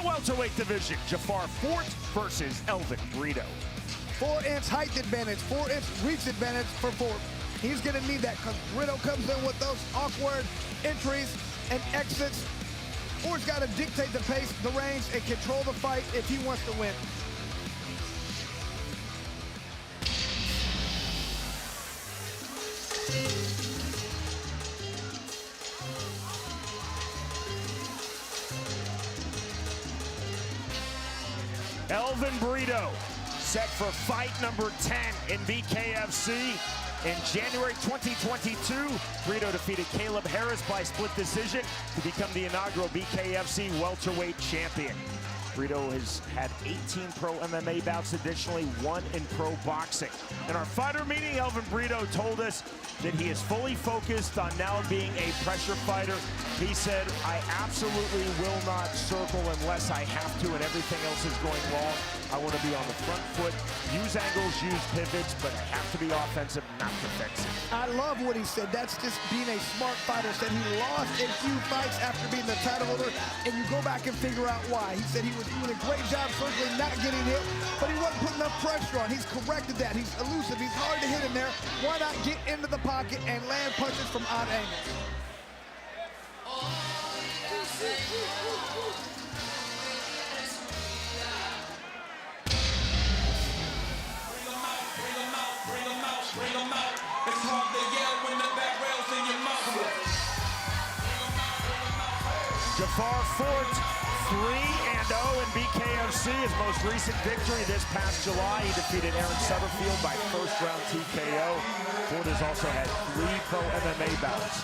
welterweight division, Jafar Fort versus Elvin Brito. 4-inch height advantage, 4-inch reach advantage for Fort. He's gonna need that because Brito comes in with those awkward entries and exits. Fort's gotta dictate the pace, the range, and control the fight if he wants to win. Elvin Brito set for fight number 10 in BKFC. In January 2022, Brito defeated Caleb Harris by split decision to become the inaugural BKFC welterweight champion. Brito has had 18 pro MMA bouts, additionally 1 in pro boxing. In our fighter meeting, Elvin Brito told us that he is fully focused on now being a pressure fighter. He said, I absolutely will not circle unless I have to and everything else is going wrong. I want to be on the front foot, use angles, use pivots, but I have to be offensive, not defensive. I love what he said. That's just being a smart fighter. Said he lost in few fights after being the title holder, and you go back and figure out why. He said he was doing a great job circling, not getting hit, but he wasn't putting enough pressure on. He's corrected that. He's elusive. He's hard to hit in there. Why not get into the pocket and land punches from odd angles? Jafar Fort, 3-0 in BKFC. His most recent victory this past July, he defeated Aaron Sutterfield by first-round TKO. Fort has also had 3 pro MMA bouts.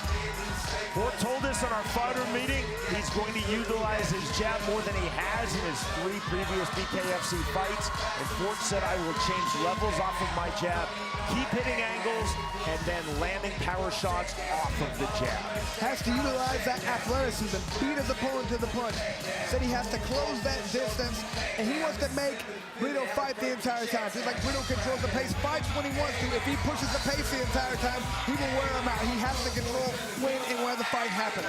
Fort told us in our fighter meeting he's going to utilize his jab more than he has in his 3 previous BKFC fights. And Fort said, I will change levels off of my jab, keep hitting angles, and then landing power shots off of the jab. Has to utilize that athleticism, beat his opponent to the punch. Said he has to close that distance, and he wants to make Brito fight the entire time. Just like Brito controls the pace, fights when he wants to. If he pushes the pace the entire time, he will wear him out. He has to control when and where the fight happens.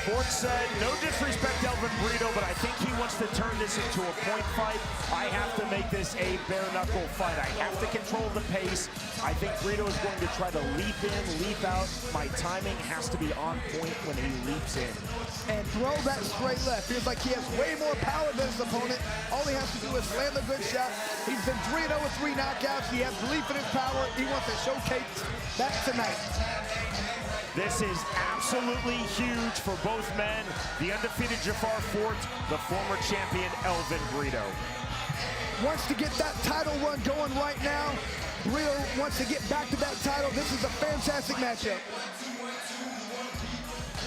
Fort said, no disrespect Elvin Brito, but I think he wants to turn this into a point fight. I have to make this a bare-knuckle fight. I have to control the pace. I think Brito is going to try to leap in, leap out. My timing has to be on point when he leaps in. And throw that straight left. Feels like he has way more power than his opponent. All he has to do is land a good shot. He's been 3-0 with 3 knockouts. He has belief in his power. He wants to showcase that tonight. This is absolutely huge for both men. The undefeated Jafar Fort, the former champion Elvin Brito. Wants to get that title run going right now. Brito wants to get back to that title. This is a fantastic matchup.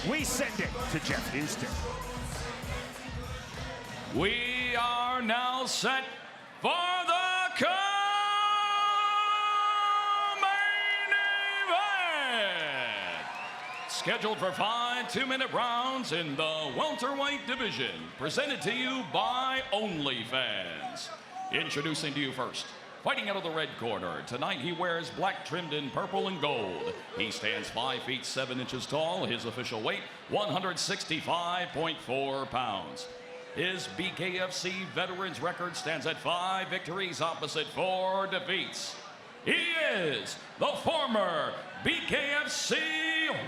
We send it to Jeff Houston. We are now set for the scheduled for 5 2-minute rounds in the welterweight division, presented to you by OnlyFans. Introducing to you first, fighting out of the red corner. Tonight he wears black trimmed in purple and gold. He stands 5 feet 7 inches tall. His official weight, 165.4 pounds. His BKFC veterans record stands at 5 victories opposite 4 defeats. He is the former BKFC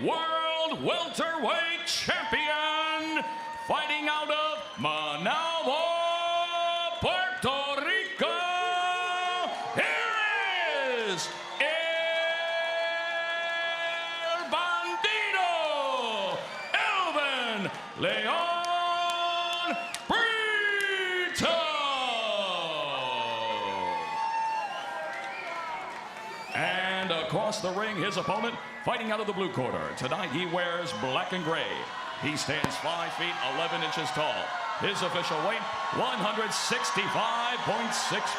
World Welterweight Champion, fighting out of Managua, Puerto Rico. Here is El Bandito, Elvin Leon Brito. And across the ring, his opponent, fighting out of the blue corner. Tonight he wears black and gray. He stands 5 feet 11 inches tall. His official weight, 165.6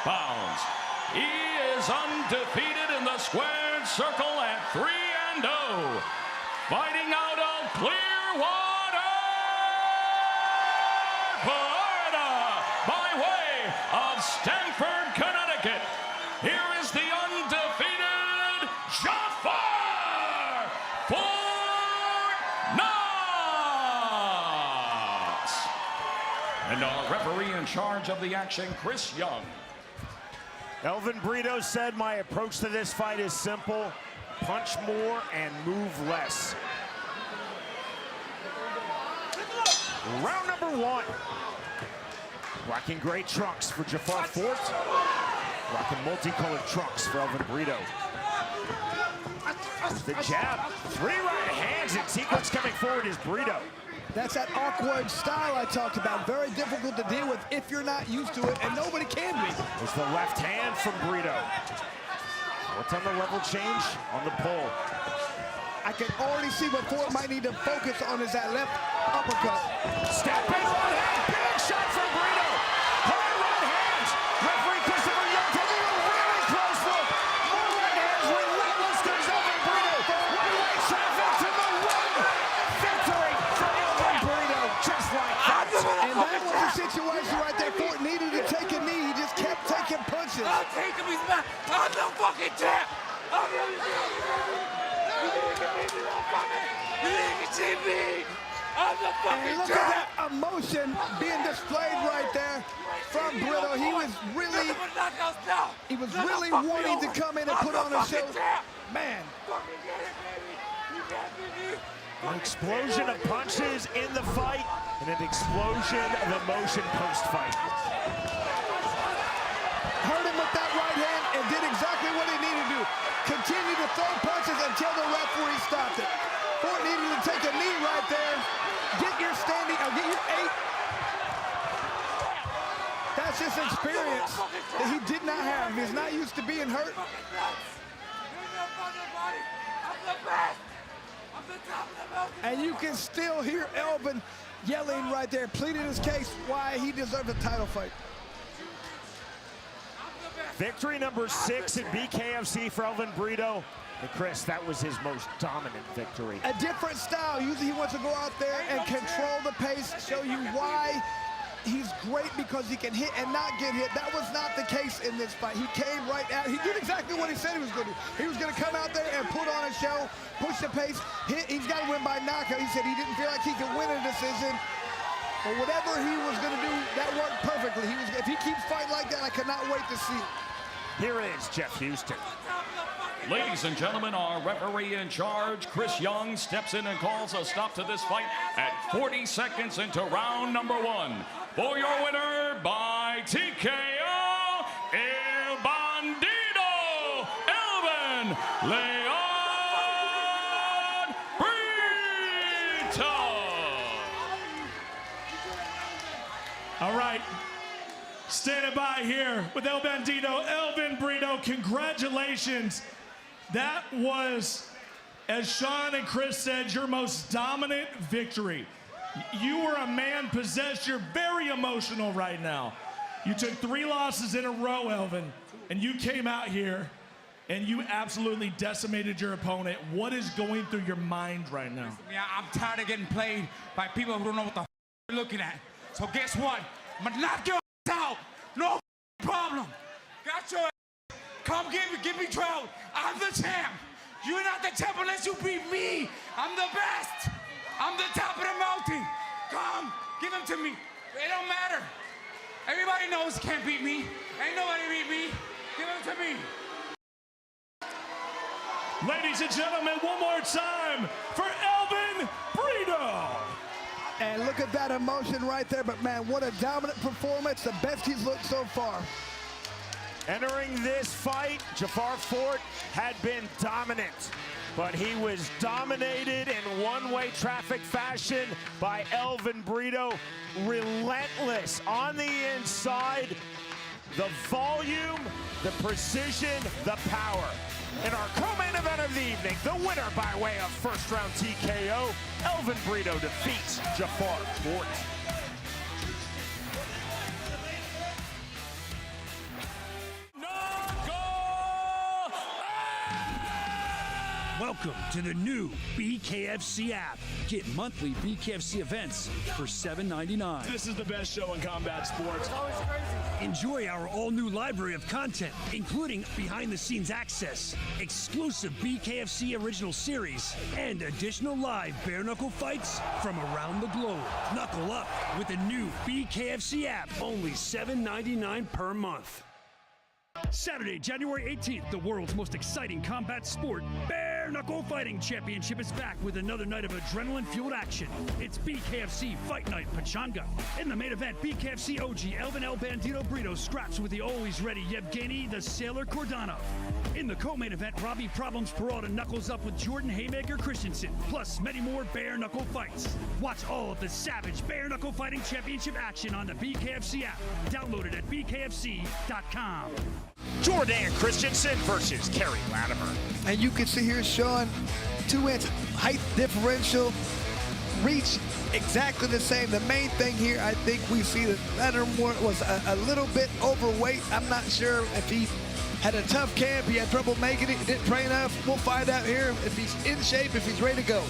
pounds. He is undefeated in the squared circle at 3-0. Fighting out of Clearwater, Florida, by way of Stamford, Connecticut. Here is the undefeated Jafar Fort. And our referee charge of the action, Chris Young. Elvin Brito said, my approach to this fight is simple. Punch more and move less. Round number 1. Black and gray trunks for Jafar Fort. Black and multicolored trunks for Elvin Brito. The jab, 3 right hands in sequence coming forward is Brito. That's that awkward style I talked about. Very difficult to deal with if you're not used to it, and nobody can be. There's the left hand from Brito. What's on the level change? On the pull. I can already see what Ford might need to focus on is that left uppercut. Stepping right hand, big shot from Brito. Hard right hands. Referee Christopher Young taking a really close look. More right hands, relentless. There's Elvin Brito. One-way traffic to the win. Victory for Elvin Brito, just like that. And that was the situation right there. Ford needed to take a knee. He just kept taking punches. I'll take him. He's back. I'm the fucking champ. I'm the champ. And look at that emotion being displayed right there from Brito. He was really wanting to come in and put on a show. Man. An explosion of punches in the fight and an explosion of emotion post-fight. Hurt him with that right hand and did exactly what he needed to do. Continue to throw punches until the referee stopped it. Ford needed to take a knee right there. Get your standing, or get your 8. That's just experience that he did not have. He's not used to being hurt. And you can still hear Elvin yelling right there, pleading his case why he deserves a title fight. Victory number 6 in BKFC for Elvin Brito. And Chris, that was his most dominant victory. A different style. Usually he wants to go out there and control the pace, show you why he's great because he can hit and not get hit. That was not the case in this fight. He came right out. He did exactly what he said he was going to do. He was going to come out there and put on a show, push the pace, hit. He's got to win by knockout. He said he didn't feel like he could win a decision. But whatever he was going to do, that worked perfectly. If he keeps fighting like that, I cannot wait to see it. Here is Jeff Houston. Ladies and gentlemen, our referee in charge, Chris Young, steps in and calls a stop to this fight at 40 seconds into round number 1. For your winner by TKO, El Bandido, Elvin Leon Brito. All right. Standing by here with El Bandido, Elvin Brito. Congratulations. That was, as Sean and Chris said, your most dominant victory. You were a man possessed. You're very emotional right now. You took 3 losses in a row, Elvin, and you came out here and you absolutely decimated your opponent. What is going through your mind right now? Yeah, I'm tired of getting played by people who don't know what the they're looking at. So guess what? I'm gonna knock your out. No problem. Got your ass. Come give me trouble. I'm the champ. You're not the champ unless you beat me. I'm the best. I'm the top of the mountain. Come, give him to me. It don't matter. Everybody knows you can't beat me. Ain't nobody beat me. Give him to me. Ladies and gentlemen, one more time for Elvin Brito. And look at that emotion right there, but man, what a dominant performance, the best he's looked so far. Entering this fight, Jafar Fort had been dominant, but he was dominated in one-way traffic fashion by Elvin Brito. Relentless on the inside, the volume, the precision, the power. In our co-main event of the evening, the winner by way of first-round TKO, Elvin Brito defeats Jafar Fort. Welcome to the new BKFC app. Get monthly BKFC events for $7.99. This is the best show in combat sports. It's always crazy. Enjoy our all-new library of content, including behind-the-scenes access, exclusive BKFC original series, and additional live bare-knuckle fights from around the globe. Knuckle up with the new BKFC app, only $7.99 per month. Saturday, January 18th, the world's most exciting combat sport, Bare Knuckle Fighting Championship is back with another night of adrenaline-fueled action. It's BKFC Fight Night Pechanga. In the main event, BKFC OG Elvin El Bandito Brito scraps with the always-ready Evgeny the Sailor Kurdanov. In the co-main event, Robbie Problems Peralta knuckles up with Jordan Haymaker Christensen, plus many more bare knuckle fights. Watch all of the savage Bare Knuckle Fighting Championship action on the BKFC app. Download it at bkfc.com. Jordan Christensen versus Kerry Lattimer. And you can see here, Sean, 2-inch height differential, reach exactly the same. The main thing here, I think we see that Lattimer was a little bit overweight. I'm not sure if he had a tough camp, he had trouble making it, didn't train enough. We'll find out here if he's in shape, if he's ready to go.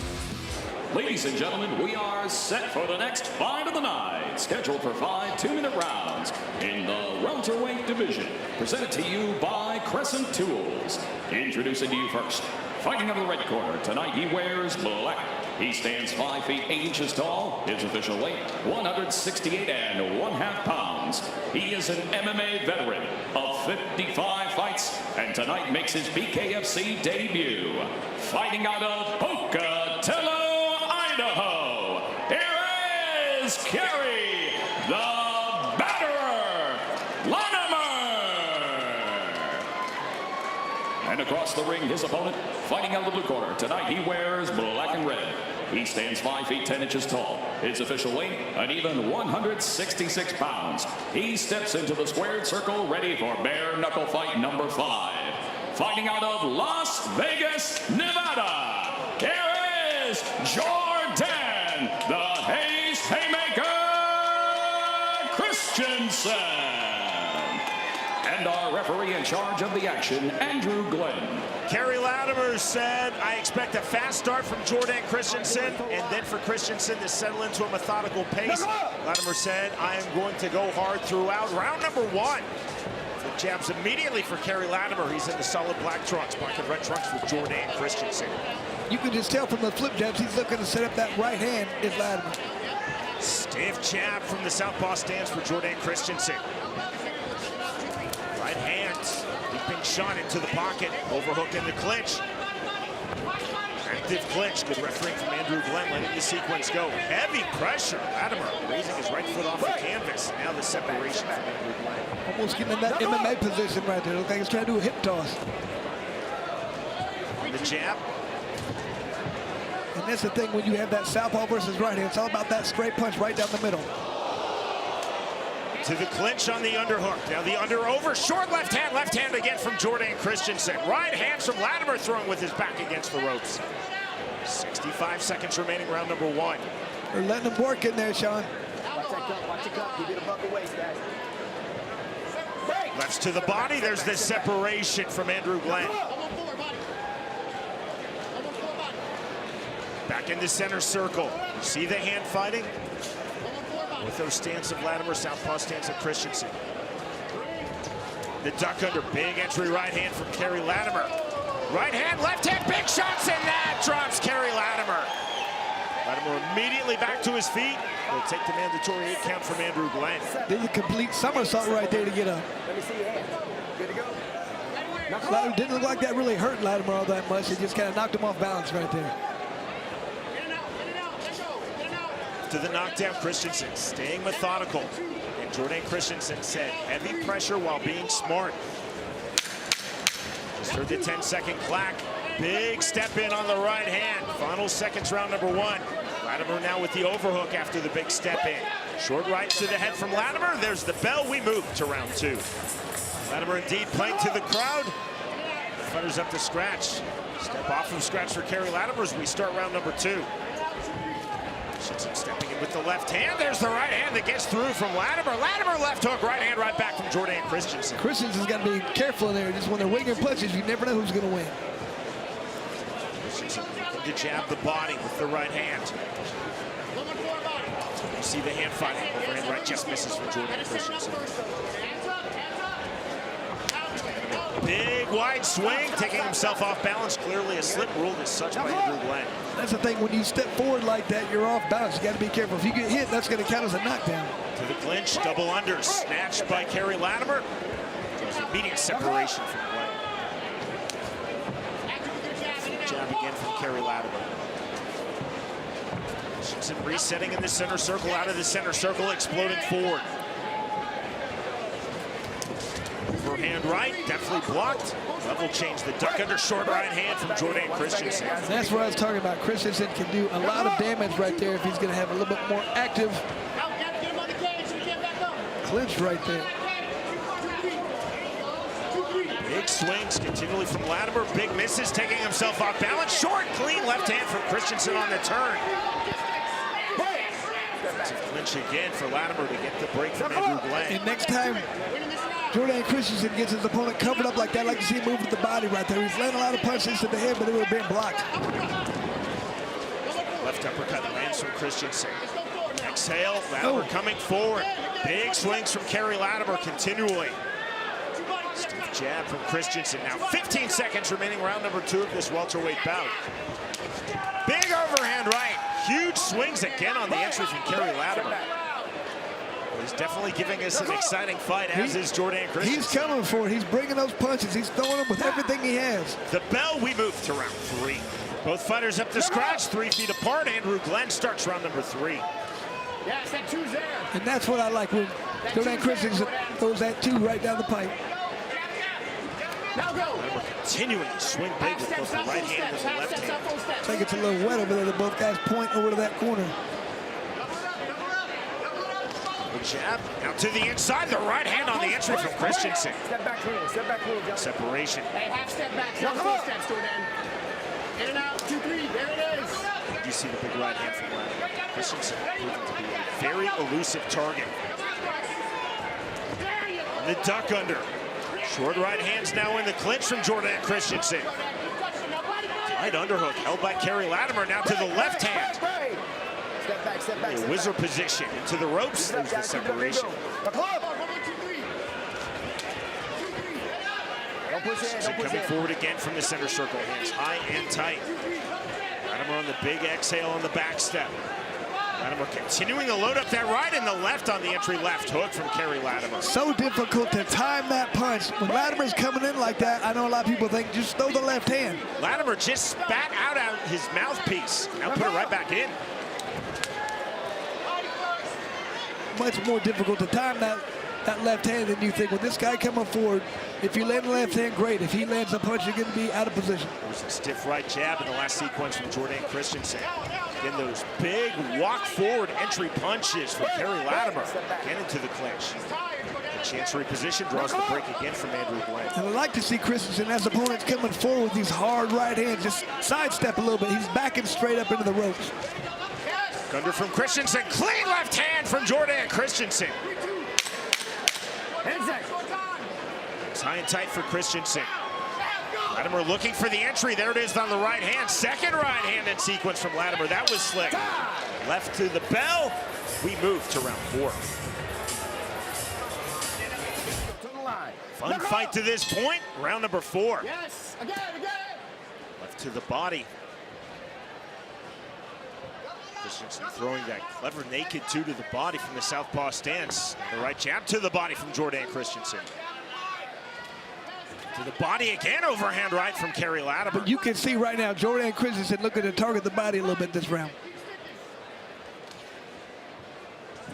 Ladies and gentlemen, we are set for the next fight of the night, scheduled for 5 2-minute rounds in the welterweight division. Presented to you by Crescent Tools. Introducing to you first, fighting out of the red corner. Tonight he wears black. He stands 5 feet 8 inches tall. His official weight, 168 1/2 pounds. He is an MMA veteran of 55 fights, and tonight makes his BKFC debut. Fighting out of Pocatello, Idaho, here is Kerry the Batterer Lattimer. And across the ring, his opponent, fighting out of the blue corner. Tonight he wears black and red. He stands 5 feet 10 inches tall. His official weight, an even 166 pounds. He steps into the squared circle, ready for bare knuckle fight number 5. Fighting out of Las Vegas, Nevada, here is Jordan the Hayes Haymaker Christensen. And our referee in charge of the action, Andrew Glenn. Kerry Lattimer said, I expect a fast start from Jordan Christensen, and then for Christensen to settle into a methodical pace. Lattimer said, I am going to go hard throughout. Round number 1. The jabs immediately for Kerry Lattimer. He's in the solid black trunks, black and red trunks with Jordan Christensen. You can just tell from the flip jabs, he's looking to set up that right hand, is Lattimer. Stiff jab from the southpaw stance for Jordan Christensen. Right hand, leaping shot into the pocket, overhook in the clinch. Active clinch, good refereeing from Andrew Glenn, letting the sequence go. Heavy pressure, Lattimer raising his right foot off the canvas. Now the separation from Andrew Glenn. Almost getting in that MMA position right there. Looks like he's trying to do a hip toss. The jab. And that's the thing when you have that southpaw versus right hand. It's all about that straight punch right down the middle. To the clinch on the underhook. Now the under over. Short left hand again from Jordan Christensen. Right hand from Lattimer throwing with his back against the ropes. 65 seconds remaining, round number 1. They're letting him work in there, Sean. Watch that gut, watch the gut. You get above the waist, guys. Lefts to the body. There's the separation from Andrew Glenn. Back in the center circle. You see the hand fighting? Ortho stance of Lattimer, southpaw stance of Christensen. The duck under, big entry right hand from Kerry Lattimer. Right hand, left hand, big shots, and that drops Kerry Lattimer. Lattimer immediately back to his feet. He'll take the mandatory 8 count from Andrew Glenn. Did a complete somersault right there to get up. Let me see your hand. Good to go. Lattimer didn't look like that really hurt Lattimer all that much. It just kind of knocked him off balance right there. To the knockdown, Christensen staying methodical. And Jordan Christensen said, heavy pressure while being smart. Just heard the 10-second clack. Big step in on the right hand. Final seconds, round number 1. Lattimer now with the overhook after the big step in. Short right to the head from Lattimer. There's the bell. We move to round 2. Lattimer indeed playing to the crowd. Fighters up to scratch. Step off from scratch for Kerry Lattimer as we start round number 2. Christensen stepping in with the left hand. There's the right hand that gets through from Lattimer. Lattimer left hook, right hand right back from Jordan Christensen. Christensen's got to be careful in there. Just when they're winging punches, you never know who's going to win. Christensen looking to jab the body with the right hand. You see the hand fighting. Overhand right just misses from Jordan Christensen. Big wide swing, taking himself off balance. Clearly a slip ruled as such by Andrew Glenn. That's the thing, when you step forward like that, you're off balance. You got to be careful. If you get hit, that's going to count as a knockdown. To the clinch, double under, snatched by Kerry Lattimer. There's immediate separation from Glenn. Jab again from Kerry Lattimer. Christensen resetting in the center circle, out of the center circle, exploding forward. Overhand right, definitely blocked. Level change, the duck under short right hand from Jordan Christensen. That's what I was talking about. Christensen can do a lot of damage right there if he's going to have a little bit more active clinch right there. Big swings continually from Lattimer. Big misses, taking himself off balance. Short, clean left hand from Christensen on the turn. Clinch again for Lattimer to get the break from Andrew Glenn. And next time Jordan Christensen gets his opponent covered up like that, like you see him move with the body right there. He's landing a lot of punches to the head, but it would have been blocked. Left uppercut lands from Christensen. Exhale, Lattimer coming forward. Big swings from Kerry Lattimer continually. Stiff jab from Christensen. Now 15 seconds remaining, round number 2 of this welterweight bout. Big overhand right. Huge swings again on the entry from Kerry Lattimer. He's definitely giving us an exciting fight, as is Jordan Christensen. He's coming for it. He's bringing those punches. He's throwing them with everything he has. The bell, we move to round 3. Both fighters up to scratch, 3 feet apart. Andrew Glenn starts round number 3. Yes, that 2's there. And that's what I like when Jordan Christensen throws that 2 right down the pipe. Now go. Continuing to swing big with both the right hand and the left hand. I think it's a little wet over there that both guys point over to that corner. The jab, now to the inside, the right hand on the entry from Christensen. Step back clean, John. Separation. Hey, half step back, no full steps, Jordan. In and out, 2, 3, there it is. You see the big right hand from Lattimer. Christensen proving to be a very elusive target. And the duck under. Short right hands now in the clinch from Jordan Christensen. Right underhook held by Kerry Lattimer, now to the left hand. Step back, step back. A wizard position into the ropes. There's the separation. Coming forward again from the center circle. Hands high and tight. Lattimer on the big exhale on the back step. Lattimer continuing to load up that right and the left on the entry left hook from Kerry Lattimer. So difficult to time that punch. When Lattimer's coming in like that, I know a lot of people think just throw the left hand. Lattimer just spat out his mouthpiece. Now put it right back in. Much more difficult to time that left hand than you think. With this guy coming forward, if you land the left hand, great. If he lands a punch, you're going to be out of position. There's a stiff right jab in the last sequence from Jordan Christensen. Again, those big walk forward entry punches from Kerry Lattimer. Get into the clinch. The chance reposition draws the break again from Andrew Glenn. And I'd like to see Christensen, as opponents coming forward with these hard right hands, just sidestep a little bit. He's backing straight up into the ropes. Under from Christensen, clean left hand from Jordan Christensen. It's high and tight for Christensen. Lattimer looking for the entry. There it is on the right hand. Second right hand in sequence from Lattimer. That was slick. Left to the bell. We move to round 4. Fun fight to this point. Round number 4. Yes, again. Left to the body. Christensen throwing that clever naked 2 to the body from the southpaw stance. The right jab to the body from Jordan Christensen. To the body again, overhand right from Kerry Lattimer. But you can see right now, Jordan Christensen looking to target the body a little bit this round.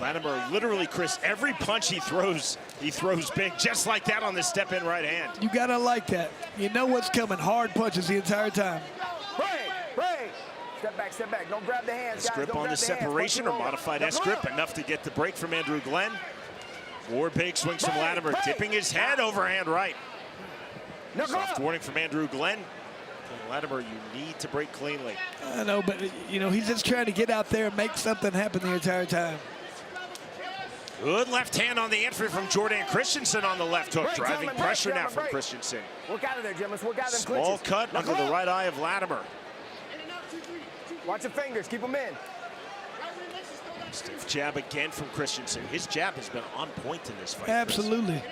Lattimer literally, Chris, every punch he throws big, just like that on the step-in right hand. You gotta like that. You know what's coming. Hard punches the entire time. Break. Step back. Don't grab the hands, guys. S-grip on the separation or modified S-grip, enough to get the break from Andrew Glenn. 4 big swings from Lattimer, dipping his head, overhand right. Soft warning from Andrew Glenn. Lattimer, you need to break cleanly. I know, but you know, he's just trying to get out there and make something happen the entire time. Good left hand on the entry from Jordan Christensen on the left hook, driving pressure now from Christensen. Work out of there, Jim. Let's work out of them Small cut under the right eye of Lattimer. Watch your fingers. Keep them in. Stiff jab again from Christensen. His jab has been on point in this fight. Absolutely.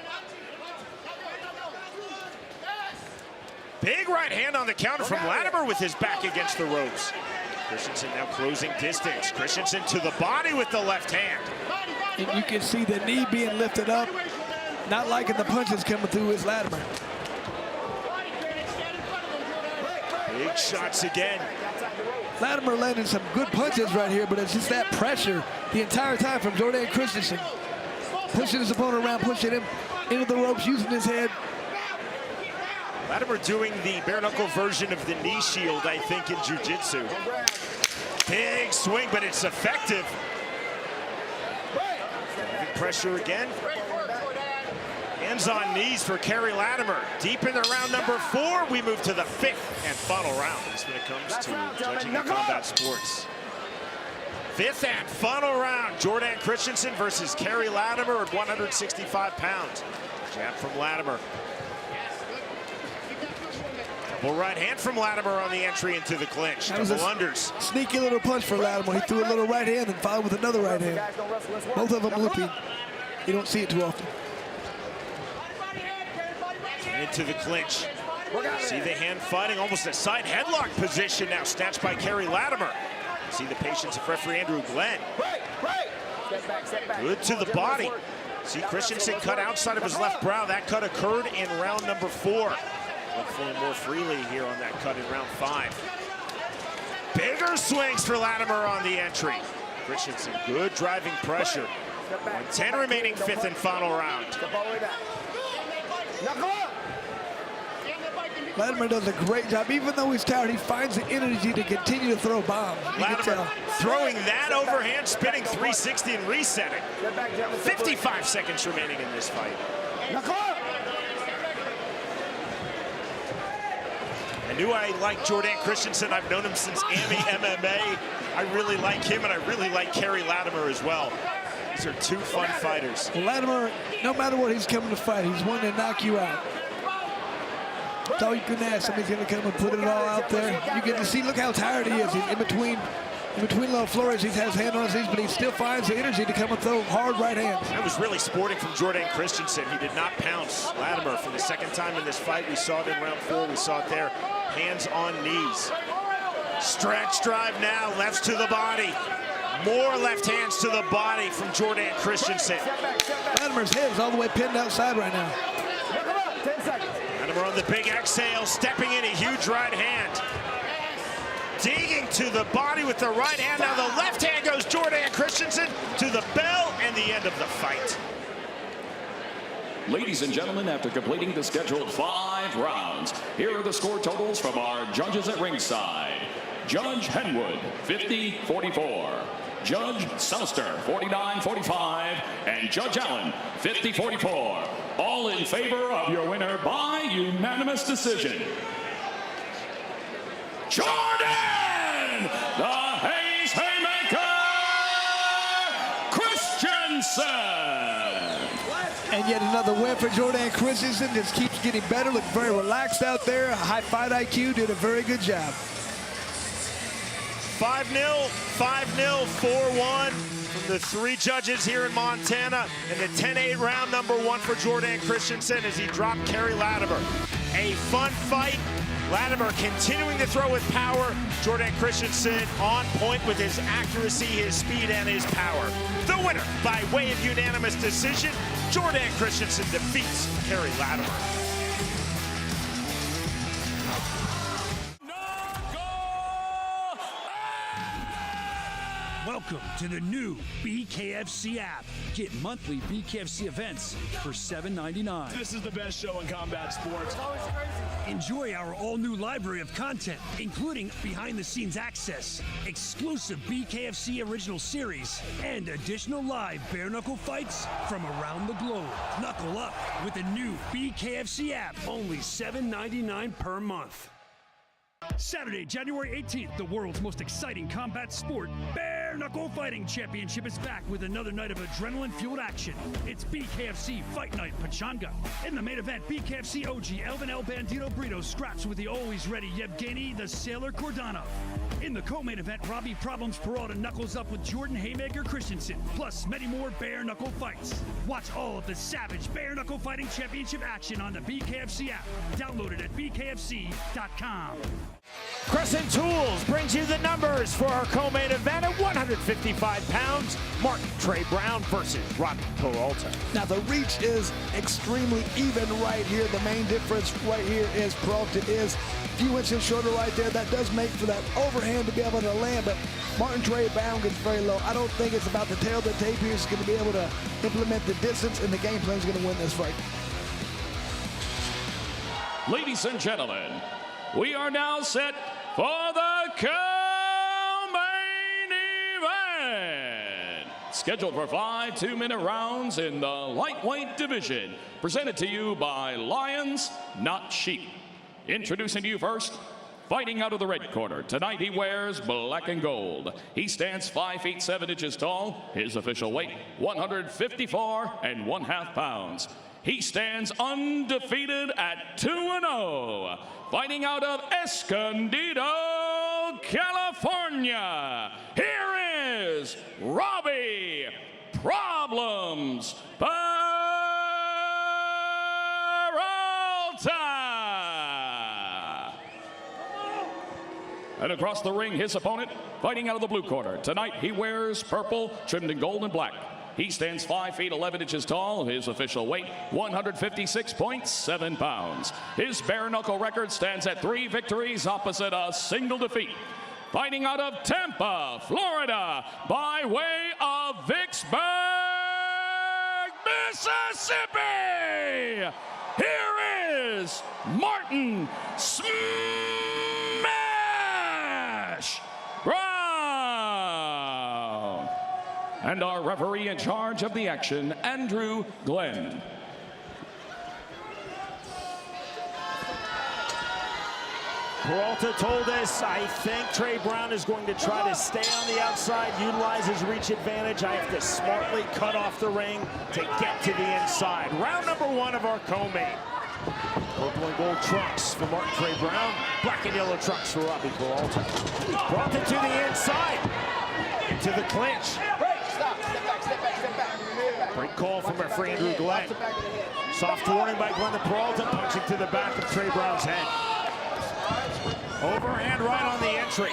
Big right hand on the counter from Lattimer with his back against the ropes. Christensen now closing distance. Christensen to the body with the left hand. And you can see the knee being lifted up. Not liking the punches coming through his Lattimer. Big shots again. Lattimer landing some good punches right here, but it's just that pressure the entire time from Jordan Christensen. Pushing his opponent around, pushing him into the ropes, using his head. Lattimer doing the bare knuckle version of the knee shield, I think, in jiu-jitsu. Big swing, but it's effective. Driving pressure again. Hands on knees for Kerry Lattimer. Deep into round number 4, we move to the 5th and final round. This when it comes to judging in combat sports. 5th and final round. Jordan Christensen versus Kerry Lattimer at 165 pounds. Jab from Lattimer. Double right hand from Lattimer on the entry into the clinch. Double unders. Sneaky little punch for Lattimer. He threw a little right hand and followed with another right hand. Both of them looping. You don't see it too often. Into the clinch. See the hand fighting, almost a side headlock position now, snatched by Kerry Lattimer. See the patience of referee Andrew Glenn. Good to the body. See Christensen cut outside of his left brow. That cut occurred in round number 4. Flowing more freely here on that cut in round 5. Bigger swings for Lattimer on the entry. Christensen, good driving pressure. 1:10 remaining, 5th and final round. Lattimer does a great job. Even though he's tired, he finds the energy to continue to throw bombs. Lattimer throwing that overhand, spinning 360 and resetting. 55 seconds remaining in this fight. I knew I liked Jordan Christensen. I've known him since AMI MMA. I really like him, and I really like Kerry Lattimer as well. These are two fun fighters. Well, Lattimer, no matter what he's coming to fight, he's one to knock you out. That's all you can ask. Somebody's going to come and put it all out there. You get to see, look how tired he is. He's in between little flurries. He has hand on his knees, but he still finds the energy to come and throw hard right hands. That was really sporting from Jordan Christensen. He did not pounce Lattimer for the second time in this fight. We saw it in round 4. We saw it there. Hands on knees. Stretch drive now, lefts to the body. More left hands to the body from Jordan Christensen. Lattimer's head is all the way pinned outside right now. Lattimer on the big exhale, stepping in a huge right hand. Digging to the body with the right hand. Now the left hand goes Jordan Christensen to the bell and the end of the fight. Ladies and gentlemen, after completing the scheduled 5 rounds, here are the score totals from our judges at ringside. Judge Henwood, 50-44. Judge Souster, 49-45. And Judge Allen, 50-44. All in favor of your winner by unanimous decision. Jordan, the Hayes Haymaker, Christensen. And yet another win for Jordan Christensen. Just keeps getting better. Looked very relaxed out there. High fight IQ. Did a very good job. 5-0, 5-0, 4-1 from the 3 judges here in Montana. And the 10-8 round number 1 for Jordan Christensen as he dropped Kerry Lattimer. A fun fight. Lattimer continuing to throw with power. Jordan Christensen on point with his accuracy, his speed, and his power. The winner by way of unanimous decision, Jordan Christensen defeats Kerry Lattimer. Welcome to the new BKFC app. Get monthly BKFC events for $7.99. This is the best show in combat sports. Enjoy our all-new library of content, including behind-the-scenes access, exclusive BKFC original series, and additional live bare-knuckle fights from around the globe. Knuckle up with the new BKFC app, only $7.99 per month. Saturday, January 18th, the world's most exciting combat sport, bare Bare Knuckle Fighting Championship is back with another night of adrenaline-fueled action. It's BKFC Fight Night PECHANGA. In the main event, BKFC OG Elvin El Bandito Brito scraps with the always ready Evgeny the Sailor Kurdanov. In the co-main event, Robbie Problems Peralta knuckles up with Jordan Haymaker Christensen, plus many more bare knuckle fights. Watch all of the savage Bare Knuckle Fighting Championship action on the BKFC app. Download it at bkfc.com. Crescent Tools brings you the numbers for our co-main event at 155 pounds. Martin Trey Brown versus Robbie Peralta. Now the reach is extremely even right here. The main difference right here is Peralta is a few inches shorter right there. That does make for that overhand to be able to land, but Martin Trey Brown gets very low. I don't think it's about the tail of the tape here. He's going to be able to implement the distance, and the game plan is going to win this fight. Ladies and gentlemen, we are now set for the co-main event. Scheduled for 5 2-minute rounds in the lightweight division. Presented to you by Lions, Not Sheep. Introducing to you first, fighting out of the red corner. Tonight he wears black and gold. He stands 5 feet 7 inches tall. His official weight, 154 1/2 pounds. He stands undefeated at 2-0. Fighting out of Escondido, California. Here is Robbie Problems Peralta. And across the ring, his opponent, fighting out of the blue corner. Tonight he wears purple, trimmed in gold and black. He stands 5 feet 11 inches tall. His official weight, 156.7 pounds. His bare knuckle record stands at 3 victories opposite a single defeat. Fighting out of Tampa, Florida, by way of Vicksburg, Mississippi. Here is Martin Smash Brown. And our referee in charge of the action, Andrew Glenn. Peralta told us, I think Trey Brown is going to try to stay on the outside, utilize his reach advantage. I have to smartly cut off the ring to get to the inside. Round number 1 of our co-main. Purple and gold trunks for Martin Trey Brown. Black and yellow trunks for Robbie Peralta. Peralta to the inside. To the clinch. Break call from referee Andrew Glenn. Soft warning by Glenn to Peralta, punching to the back of Trey Brown's head. Overhand right on the entry.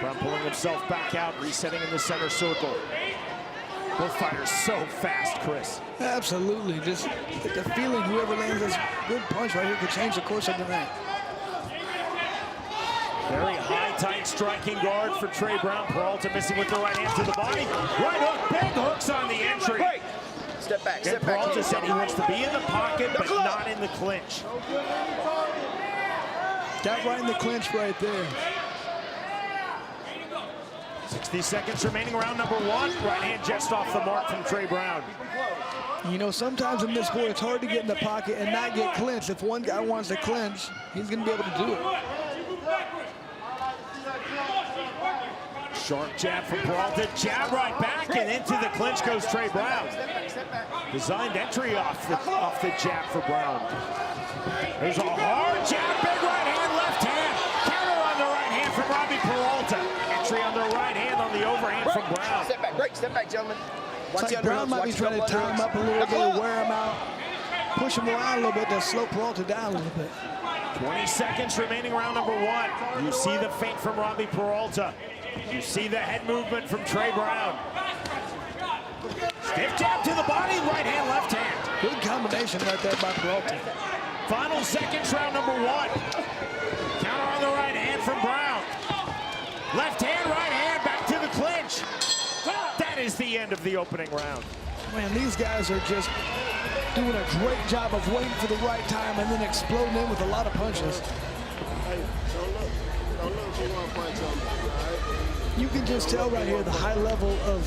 Brown pulling himself back out, resetting in the center circle. Both fighters so fast, Chris. Absolutely. Just get the feeling whoever lands this good punch right here could change the course of the night. Very high, tight striking guard for Trey Brown. Peralta missing with the right hand to the body. Right hook, big hooks on the entry. Step back, And step back. Peralta said he wants to be in the pocket, but not in the clinch. Got right in the clinch right there. 60 seconds remaining, round number 1. Right hand just off the mark from Trey Brown. You know, sometimes in this sport, it's hard to get in the pocket and not get clinched. If one guy wants to clinch, he's going to be able to do it. Sharp jab from Peralta, jab right back, and into the clinch goes Trey Brown. Designed entry off the jab for Brown. There's a hard jab, big right hand, left hand. Counter on the right hand from Robbie Peralta. Entry on the right hand on the overhand from Brown. Step back, gentlemen. It's like Brown might be trying to tie him up a little bit, wear him out, push him around a little bit to slow Peralta down a little bit. 20 seconds remaining, round number 1. You see the feint from Robbie Peralta. You see the head movement from Trey Brown. Stiff jab to the body, right hand, left hand. Good combination right there by Peralta. Final seconds, round number 1. Counter on the right hand from Brown. Left hand, right hand, back to the clinch. That is the end of the opening round. Man, these guys are just doing a great job of waiting for the right time and then exploding in with a lot of punches. You can just tell right here the high level of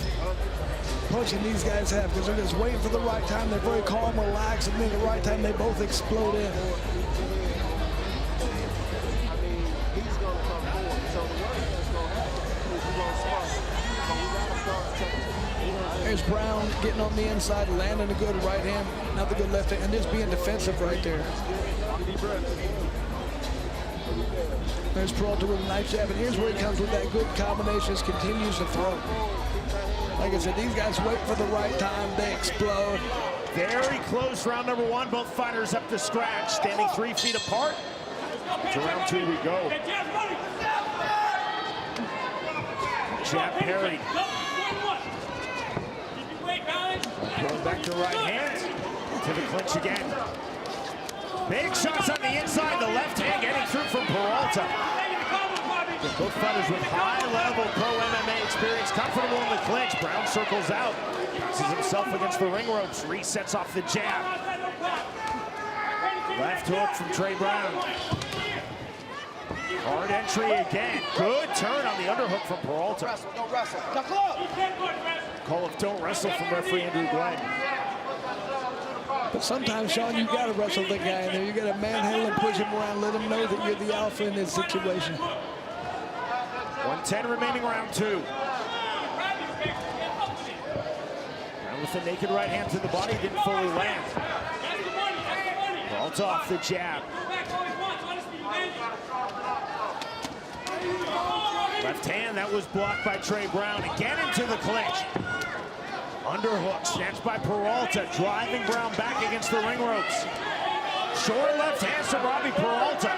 punching these guys have, because they're just waiting for the right time. They're very calm, relaxed, and then at the right time they both explode in. He's going to come forward. So the worst that's going to happen is we're going to smart. So we There's Brown getting on the inside, landing a good right hand, another good left hand, and just being defensive right there. There's Peralta with a nice jab, and here's where he comes with that good combination, just continues to throw. Like I said, these guys wait for the right time, they explode. Very close, round number one. Both fighters up to scratch, standing 3 feet apart. To round two we go. Jab parried. Going back to right hand. To the clinch again. Big shots on the inside. The left hand getting through from Peralta. Both fighters with high-level pro-MMA experience, comfortable in the clinch. Brown circles out, passes himself against the ring ropes, resets off the jab. Left hook from Trey Brown. Hard entry again. Good turn on the underhook from Peralta. Don't wrestle. Call of don't wrestle from referee Andrew Glenn. But sometimes, Sean, you got to wrestle the guy in there. You got to manhandle and push him around, let him know that you're the alpha in this situation. 1:10 remaining, round two. Brown with the naked right hand to the body, didn't fully land. Peralta off the jab. Left hand, that was blocked by Trey Brown. Again into the clinch. Underhook, snatched by Peralta, driving Brown back against the ring ropes. Short left hand to Robbie Peralta.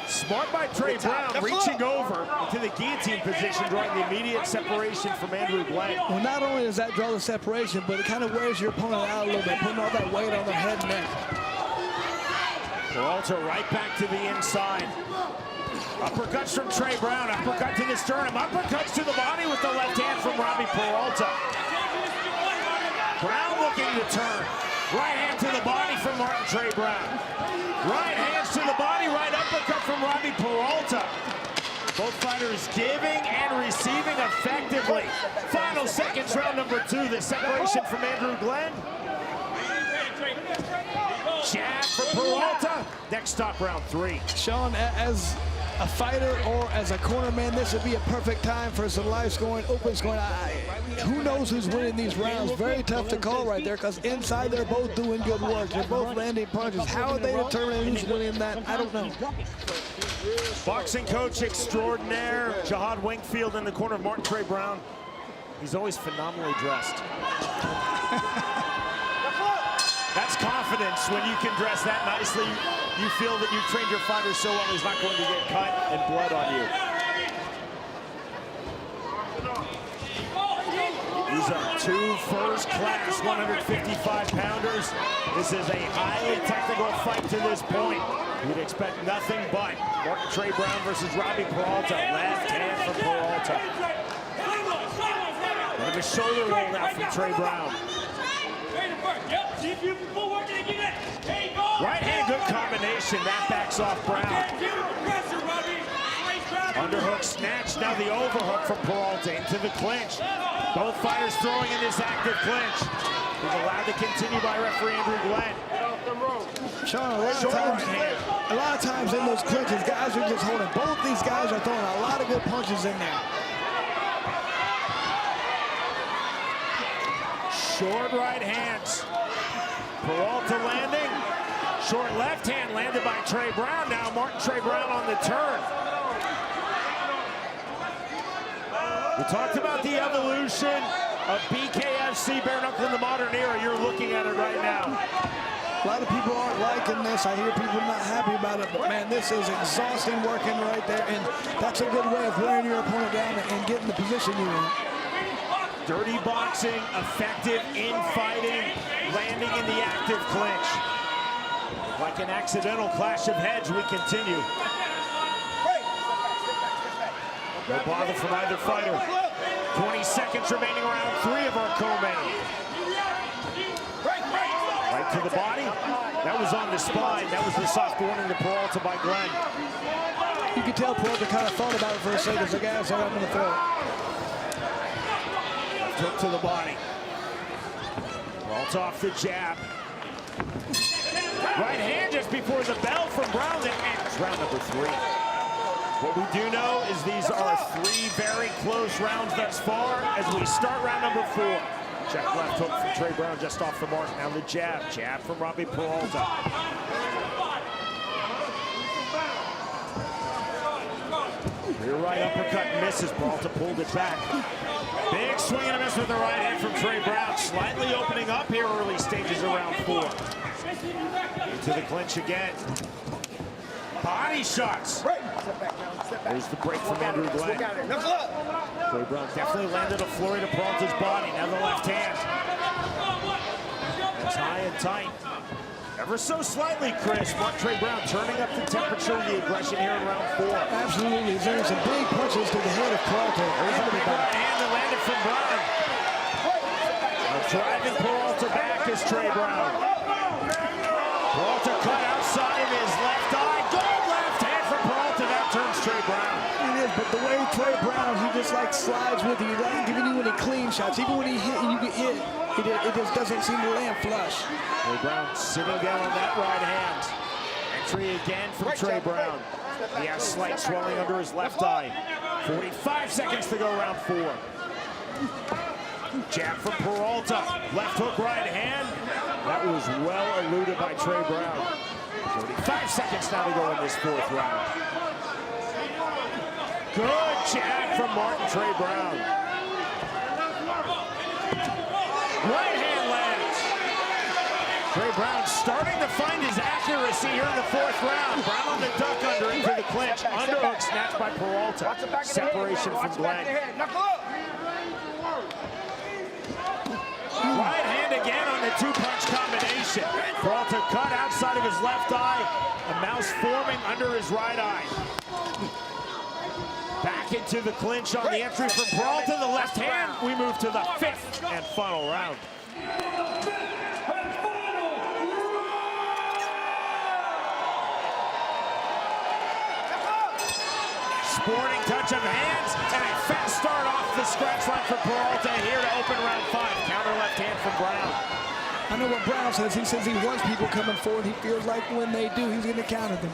Smart by Trey Brown, reaching over into the guillotine position, drawing the immediate separation from Andrew Glenn. Well, not only does that draw the separation, but it kind of wears your opponent out a little bit, putting all that weight on their head and neck. Peralta right back to the inside. Uppercuts from Trey Brown, uppercut to the sternum, uppercuts to the body with the left hand from Robbie Peralta. Brown looking to turn. Right hand to the body from Martin Trey Brown. Right hands to the body, right uppercut from Robbie Peralta. Both fighters giving and receiving effectively. Final seconds, round number two, the separation from Andrew Glenn. Jab for Peralta. Next stop, round three. Sean, as a fighter or as a corner man, this would be a perfect time for some live scoring, open scoring. Who knows who's winning these rounds? Very tough to call right there, because inside they're both doing good work. They're both landing punches. How are they determining who's winning that? I don't know. Boxing coach extraordinaire, Jihad Wingfield in the corner of Martin Trey Brown. He's always phenomenally dressed. That's confidence when you can dress that nicely. You feel that you've trained your fighter so well he's not going to get cut and blood on you. These are two first-class 155-pounders. This is a highly technical fight to this point. You'd expect nothing but Martin Trey Brown versus Robbie Peralta. Left hand from Peralta. And a shoulder roll now from Trey Brown. Right hand, good combination. That backs off Brown. Underhook snatch, now the overhook from Peralta into the clinch. Both fighters throwing in this active clinch. He's allowed to continue by referee Andrew Glenn. Sean, a lot of times in those clinches, guys are just holding. Both these guys are throwing a lot of good punches in there. Short right hands. Peralta landing. Short left hand landed by Trey Brown. Now Martin Trey Brown on the turn. We talked about the evolution of BKFC bare knuckle in the modern era. You're looking at it right now. A lot of people aren't liking this. I hear people not happy about it, but man, this is exhausting working right there, and that's a good way of wearing your opponent down and getting the position you want. Dirty boxing, effective in fighting, landing in the active clinch. Like an accidental clash of heads, we continue. No bother from either fighter. 20 seconds remaining, round three of our co-main. Right to the body. That was on the spine. That was the soft warning to Peralta by Glenn. You can tell Peralta kind of thought about it for a second. The guy said, I'm going to throw it. Took to the body. Peralta off the jab. Right hand just before the bell from Brown that ends round number three. What we do know is these are 3 very close rounds thus far as we start round number 4. Check left hook from Trey Brown just off the mark. Now the jab from Robbie Peralta. Rear right uppercut misses. Peralta pulled it back. Big swing and a miss with the right hand from Trey Brown. Slightly opening up here early stages of round 4. Into the clinch again. Body shots. There's the break from Andrew Glenn. Trey Brown definitely landed a flurry to Peralta's body. Now the left hand. That's high and tight. Ever so slightly, Chris. Trey Brown turning up the temperature of the aggression here in round 4. Absolutely. He's throwing some big punches to the head of Peralta. There's a big right hand that landed from Brown. Driving Peralta back is Trey Brown. Peralta cut outside of his left eye. Good left hand from Peralta. That turns Trey Brown. It is, but the way Trey Brown, he just like slides with you. He doesn't give you any clean shots. Even when he hit and you get hit, it just doesn't seem to land flush. Trey Brown sitting down on that right hand. Entry again from Trey Brown. He has slight swelling under his left eye. 45 seconds to go round 4. Jab from Peralta. Left hook right hand. That was well eluded by Trey Brown. 45 seconds now to go in this 4th round. Good jab from Trey Brown. Right hand lands. Trey Brown starting to find his accuracy here in the 4th round. Brown on the duck under into the clinch. Underhook snatched by Peralta. Separation from Glenn. Right hand again on the 2-punch combination. Peralta cut outside of his left eye. A mouse forming under his right eye. Back into the clinch on the entry from Peralta. The left hand. We move to the 5th and final round. Sporting touch of hands and a fast start off the scratch line for Peralta here to open round 5. Counter left hand from Brown. I know what Brown says. He says he wants people coming forward. He feels like when they do, he's going to counter them.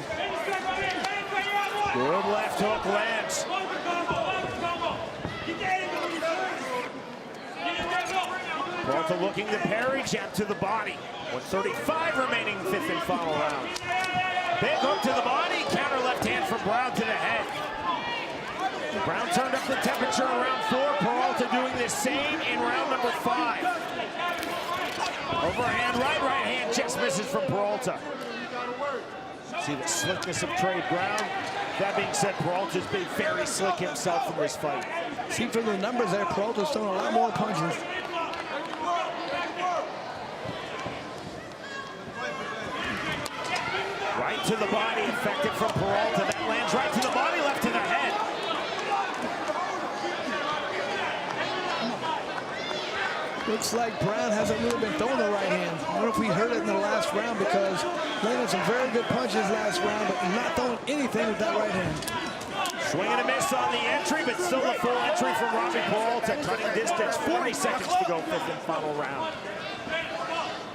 Good left hook lands. Peralta looking to parry, jab to the body. 135 remaining 5th and final round. Big hook to the body, counter left hand from Brown to the head. Brown turned up the temperature in round 4. Peralta doing the same in round number 5. Overhand right hand just misses from Peralta. See the slickness of Trey Brown. That being said, Peralta's been very slick himself in this fight. See from the numbers there, Peralta's throwing a lot more punches. Right to the body, effective from Peralta. That lands right to the body, left to the head. Looks like Brown hasn't really been throwing the right hand. I don't know if we heard it in the last round because landed some very good punches last round, but not throwing anything with that right hand. Swing and a miss on the entry, but still a full entry from Robbie Peralta. Cutting distance, 40 seconds to go, 5th and final round.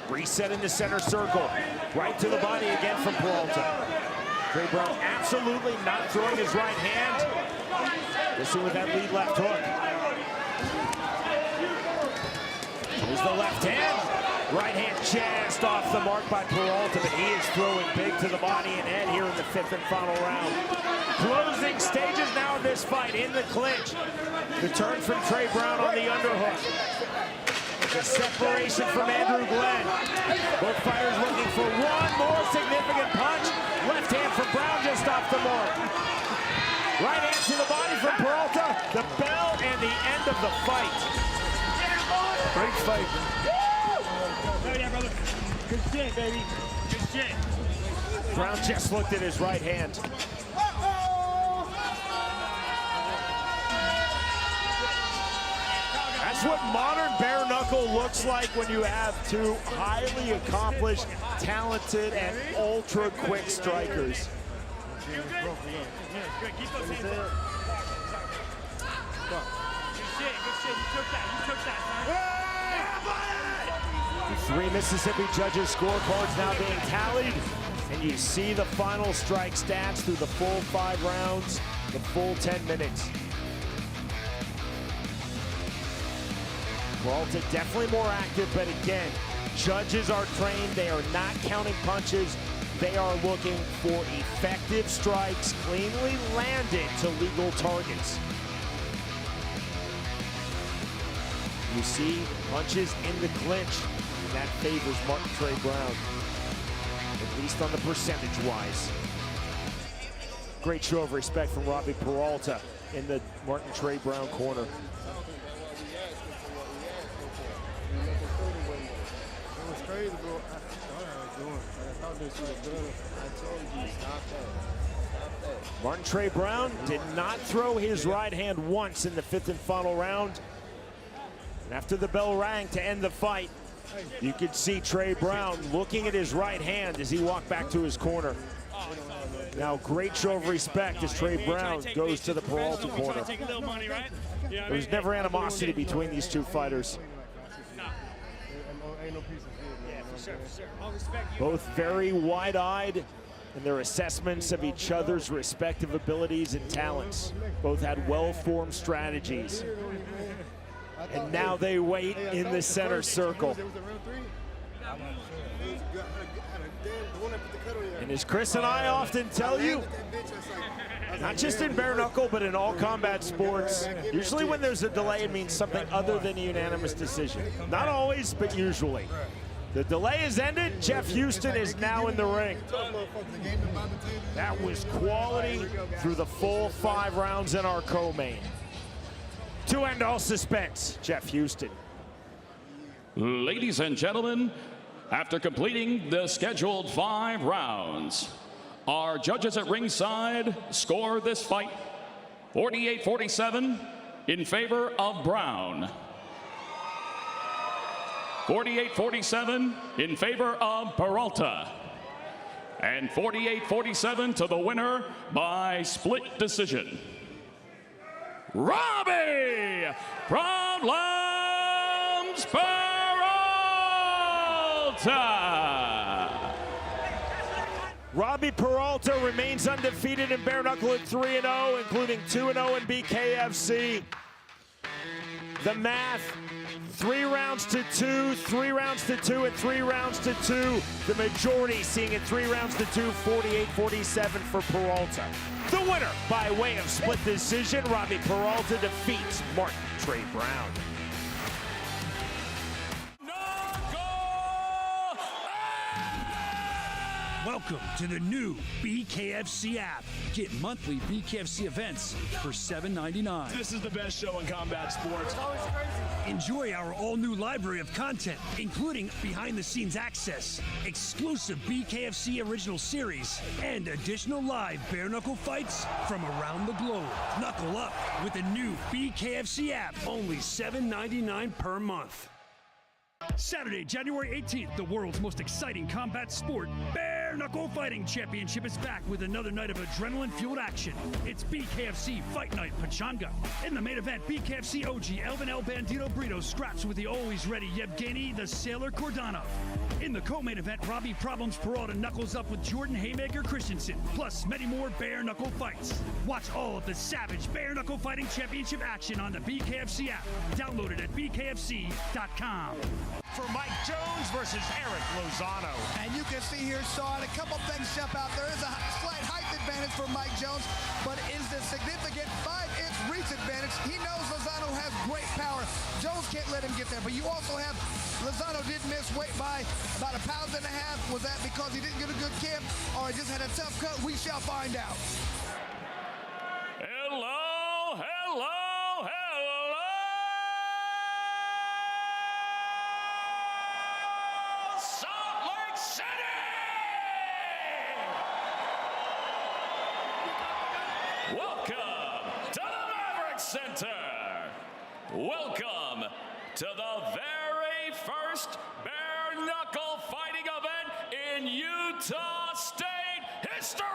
Reset in the center circle. Right to the body again from Peralta. Trey Brown absolutely not throwing his right hand. Missing with that lead left hook. Here's the left hand. Right hand just off the mark by Peralta, but he is throwing big to the body and head here in the 5th and final round. Closing stages now of this fight in the clinch. The turn from Trey Brown on the underhook. The separation from Andrew Glenn. Both fighters looking for one more significant punch. Left hand from Brown just off the mark. Right hand to the body from Peralta. The bell and the end of the fight. Great fight. Oh yeah, brother. Good shit, baby. Good shit. Brown just looked at his right hand. That's what modern bare knuckle looks like when you have 2 highly accomplished, talented, and ultra quick strikers. You good? Good. Keep those hands up. Good shit. You took that, son. The 3 Mississippi judges' scorecards now being tallied, and you see the final strike stats through the full 5 rounds. the full 10 minutes. Peralta definitely more active, but again, judges are trained. They are not counting punches. They are looking for effective strikes, cleanly landed to legal targets. You see punches in the clinch, and that favors Martin Trey Brown, at least on the percentage-wise. Great show of respect from Robbie Peralta in the Martin Trey Brown corner. It was crazy, bro. I thought this was good. I told you, stop that. Martin Trey Brown did not throw his right hand once in the 5th and final round. And after the bell rang to end the fight, you could see Trey Brown looking at his right hand as he walked back to his corner. Now, great show of respect as Trey Brown goes to the Peralta corner. There's never animosity between these two fighters. Both very wide-eyed in their assessments of each other's respective abilities and talents. Both had well-formed strategies. And now they wait in the center circle. And as Chris and I often tell you, not just in bare knuckle, but in all combat sports, usually when there's a delay, it means something other than a unanimous decision. Not always, but usually. The delay is ended. Jeff Houston is now in the ring. That was quality through the full 5 rounds in our co-main. To end all suspense, Jeff Houston. Ladies and gentlemen, after completing the scheduled 5 rounds, our judges at ringside score this fight 48-47 in favor of Brown. 48-47 in favor of Peralta. And 48-47 to the winner by split decision. Robbie Problems Peralta. Robbie Peralta remains undefeated in bare knuckle at 3-0, including 2-0 in BKFC. The math, 3 rounds to 2, 3 rounds to 2, and 3 rounds to 2. The majority seeing it 3 rounds to 2, 48-47 for Peralta. The winner by way of split decision, Robbie Peralta defeats Martin Trey Brown. Welcome to the new BKFC app. Get monthly BKFC events for $7.99. This is the best show in combat sports. Enjoy our all-new library of content, including behind-the-scenes access, exclusive BKFC original series, and additional live bare-knuckle fights from around the globe. Knuckle up with the new BKFC app, only $7.99 per month. Saturday, January 18th, the world's most exciting combat sport, Bare Knuckle Fighting Championship is back with another night of adrenaline-fueled action. It's BKFC Fight Night Pechanga. In the main event, BKFC OG Elvin El Bandito Brito scraps with the always ready Evgeny the Sailor Kurdanov. In the co-main event, Robbie Problems Peralta knuckles up with Jordan Haymaker Christensen, plus many more bare knuckle fights. Watch all of the savage Bare Knuckle Fighting Championship action on the BKFC app. Download it at bkfc.com. For Mike Jones versus Eric Lozano. And you can see here, Sean, a couple things jump out. There is a slight height advantage for Mike Jones, but it is a significant 5-inch reach advantage. He knows Lozano has great power. Jones can't let him get there, but you also have Lozano did miss weight by about 1.5 pounds. Was that because he didn't get a good camp, or he just had a tough cut? We shall find out. Hello, hello, hello. Salt Lake City! Welcome to the Maverick Center. Welcome to the very first bare knuckle fighting event in Utah State history.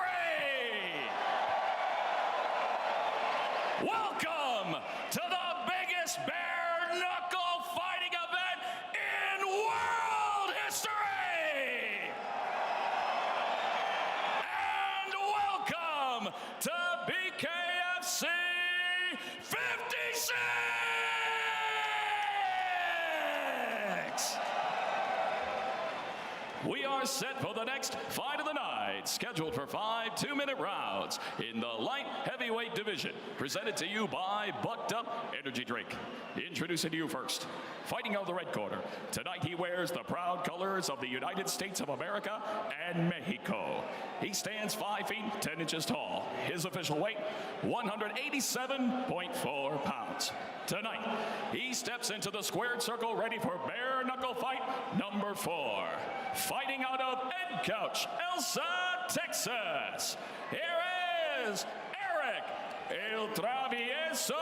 Welcome to the biggest bare knuckle fighting event in world history. And welcome to BKFC We are set for the next fight of the night, scheduled for 5 2-minute rounds in the light heavyweight division. Presented to you by Bucked Up Energy Drink. Introducing to you first, fighting out of the red corner. Tonight he wears the proud colors of the United States of America and Mexico. He stands 5 feet 10 inches tall. His official weight, 187.4 pounds. Tonight, he steps into the squared circle ready for bare knuckle fight number 4. Fighting out of Ed Couch, Elsa, Texas. Here is Eric El Travieso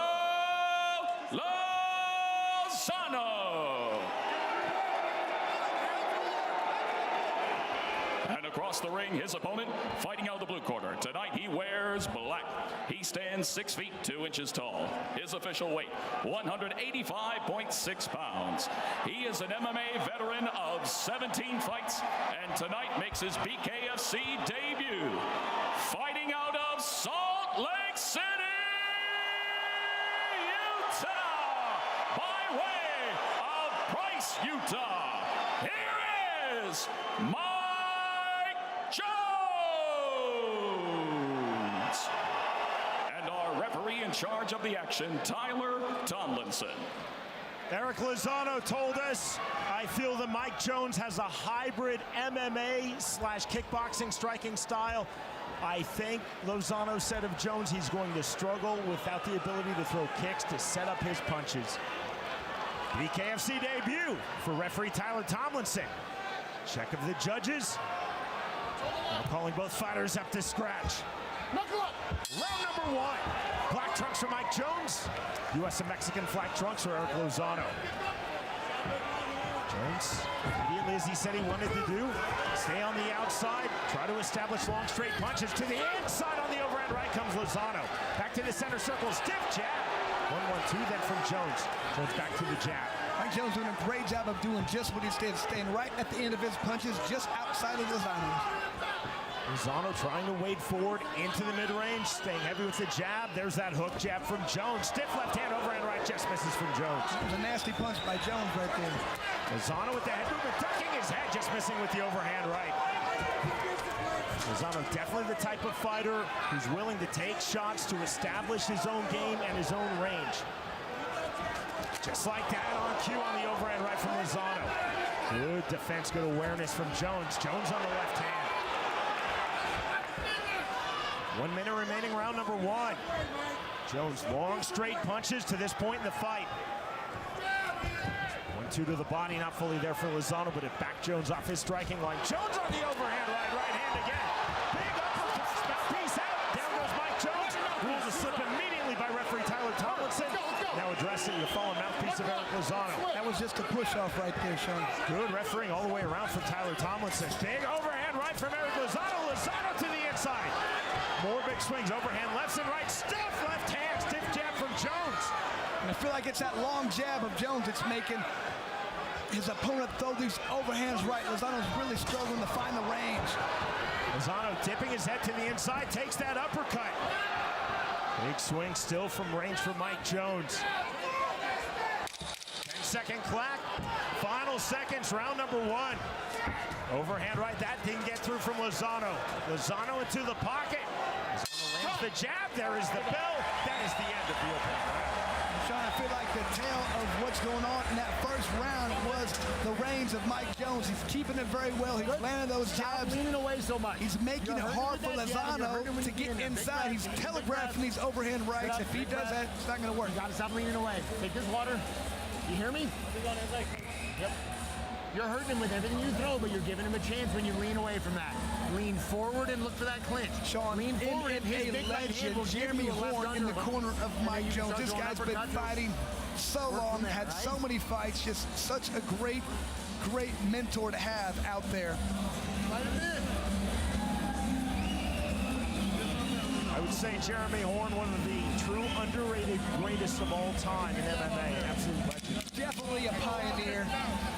Lozano. And across the ring, his opponent, fighting out of the blue corner. Tonight, he wears black. He stands 6 feet 2 inches tall. His official weight, 185.6 pounds. He is an MMA veteran of 17 fights, and tonight makes his BKFC debut. Fighting out of Salt Lake City, Utah, by way of Price, Utah. Here is Jones. And our referee in charge of the action, Tyler Tomlinson. Eric Lozano told us, I feel that Mike Jones has a hybrid MMA/kickboxing striking style. I think Lozano said of Jones he's going to struggle without the ability to throw kicks to set up his punches. BKFC debut for referee Tyler Tomlinson. Check of the judges. Now calling both fighters up to scratch. Knuckle up. Round number 1. Black trunks for Mike Jones. U.S. and Mexican flag trunks for Eric Lozano. Jones, immediately as he said he wanted to do, stay on the outside, try to establish long straight punches. To the inside on the overhand right comes Lozano. Back to the center circle, stiff jab. 1-1-2 then from Jones. Jones back to the jab. Mike Jones doing a great job of doing just what he did, staying right at the end of his punches, just outside of Lozano. Lozano trying to wade forward into the mid-range, staying heavy with the jab. There's that hook jab from Jones. Stiff left hand, overhand right, just misses from Jones. It was a nasty punch by Jones right there. Lozano with the head movement, ducking his head, just missing with the overhand right. Lozano definitely the type of fighter who's willing to take shots to establish his own game and his own range. Just like that on cue on the overhand right from Lozano. Good defense, good awareness from Jones. Jones on the left hand. 1 minute remaining, round number 1. Jones, long straight punches to this point in the fight. 1-2 to the body, not fully there for Lozano, but it backed Jones off his striking line. Jones on the overhand right hand again. Big uppercut, mouthpiece out. Down goes Mike Jones. Rules a slip immediately by referee Tyler Tomlinson. Now addressing the fallen mouthpiece of Eric Lozano. That was just a push-off right there, Sean. Good refereeing all the way around from Tyler Tomlinson. Big overhand right from Eric Lozano. Lozano to the inside. More big swings, overhand lefts and right. Stiff left hand, stiff jab from Jones. And I feel like it's that long jab of Jones that's making his opponent throw these overhands right. Lozano's really struggling to find the range. Lozano dipping his head to the inside, takes that uppercut. Big swing still from range for Mike Jones. 10-second clock, final seconds, round number 1. Overhand right, that didn't get through from Lozano. Lozano into the pocket. Lozano lands the jab, there is the bell. That is the end of the opening round. Sean, I feel like the tale of what's going on in that first round was the range of Mike Jones. He's keeping it very well. He's landing those jabs. Leaning away so much. He's making it hard for Lozano to get inside. He's telegraphing these overhand rights. If he does that, it's not going to work. You got to stop leaning away. Take this water. You hear me? Yep. You're hurting him with everything you throw, but you're giving him a chance when you lean away from that. Lean forward and look for that clinch. Sean, lean forward and his big right hand will give Jeremy you a left Horn in the underhook. corner of Mike Jones. This guy's been fighting so long, that, had right? so many fights, just such a great mentor to have out there. I would say Jeremy Horn, one of the true underrated greatest of all time in MMA, an absolute legend. Definitely a pioneer.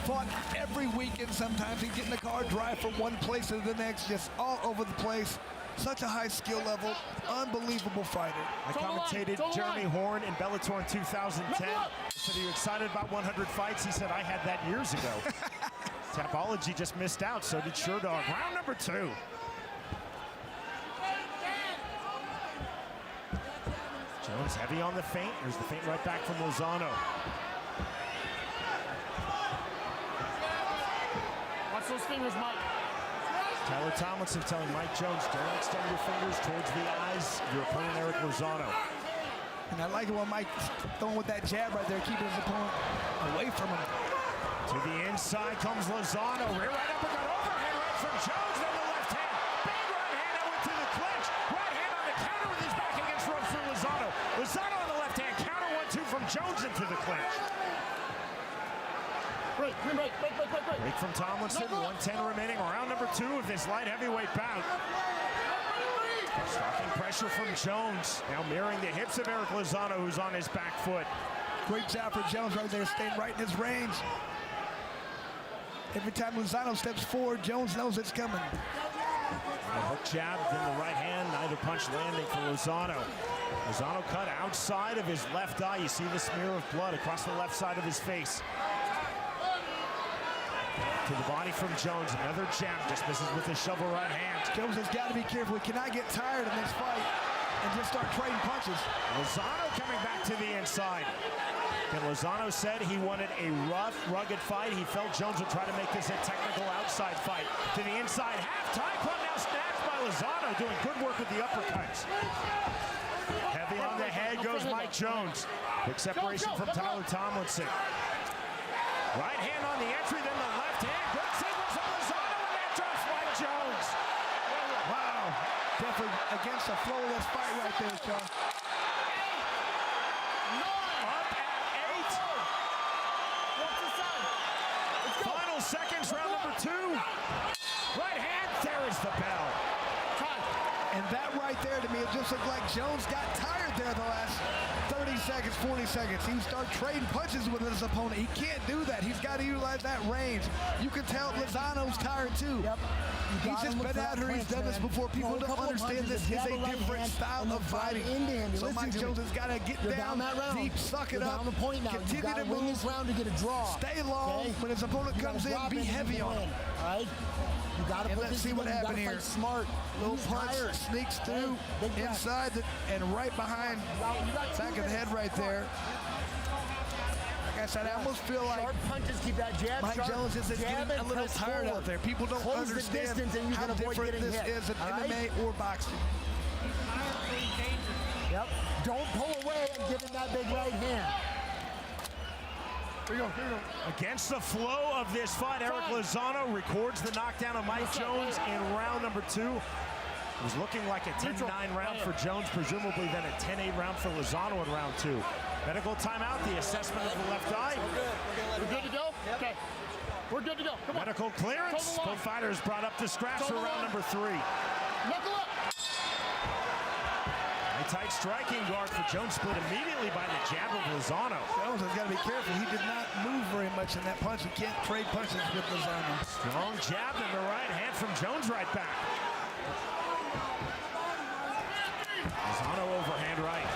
Fought every weekend sometimes. He'd get in the car, drive from one place to the next, just all over the place. Such a high skill level, unbelievable fighter. I commentated Jeremy Horn in Bellator in 2010. I said, are you excited about 100 fights? He said, I had that years ago. Tapology just missed out, so did Sherdog. Round number 2. Jones heavy on the feint. Here's the feint right back from Lozano. Watch those fingers, Mike. Tyler Tomlinson telling Mike Jones, don't extend your fingers towards the eyes of your opponent, Eric Lozano. And I like it when Mike's throwing with that jab right there, keeping his opponent away from him. To the inside comes Lozano. Rear right uppercut, overhand right from Jones, then the left hand. Big right hand out into the clinch. Right hand on the counter with his back against ropes from Lozano. Lozano on the left hand, counter 1-2 from Jones into the clinch. Break. Break from Tomlinson, 1:10 remaining, round number 2 of this light heavyweight bout. Stalking pressure from Jones, now mirroring the hips of Eric Lozano, who's on his back foot. Great job for Jones right there, staying right in his range. Every time Lozano steps forward, Jones knows it's coming. A hook jab, then the right hand, neither punch landing for Lozano. Lozano cut outside of his left eye. You see the smear of blood across the left side of his face. To the body from Jones, another jab, just misses with his shovel right hand. Jones has got to be careful. He cannot get tired in this fight and just start trading punches. Lozano coming back to the inside. And Lozano said he wanted a rough, rugged fight. He felt Jones would try to make this a technical outside fight. To the inside, half-time club now snatched by Lozano, doing good work with the uppercuts. Heavy on the head goes Mike Jones. Big separation from Tyler Tomlinson. Right hand on the entry, then the left hand. Good sequence from Lozano, and that drops Mike Jones. Wow, definitely against the flow of this fight right there, Sean. Up at 8. Final seconds, round number 2. Right hand, there is the bell. And that right there, to me, it just looked like Jones got tired there the last 30 seconds, 40 seconds. He started trading punches with his opponent. He can't do that. He's got to utilize that range. You can tell Lozano's tired too. Yep. He's just been out here. He's done this before. People don't understand this is a different style of fighting. So Mike Jones has got to get down deep, suck it up, continue to move, this round to get a draw. stay long. When his opponent comes in, be heavy on him. All right? You got to Let's see what happened here. Smart. Little punch sneaks through inside and right behind back of the head right there. Like I said, I almost feel like sharp punches keep that jab Mike Jones is getting a little tired out there. People don't understand how different this is in MMA or boxing. Yep. Don't pull away and give him that big right hand. Here you go. Against the flow of this fight, Eric Lozano records the knockdown of Mike Jones in round number 2. It was looking like a 10-9 round for Jones, presumably then a 10-8 round for Lozano in round 2. Medical timeout, the assessment of the left eye. We're good to go? Yep. Okay. We're good to go. Come on. Medical clearance. Both fighters brought up to scratch for round number 3. Knuckle up. Tight striking guard for Jones, split immediately by the jab of Lozano. Jones has got to be careful. He did not move very much in that punch. He can't trade punches with Lozano. Strong jab and the right hand from Jones right back. Lozano overhand right.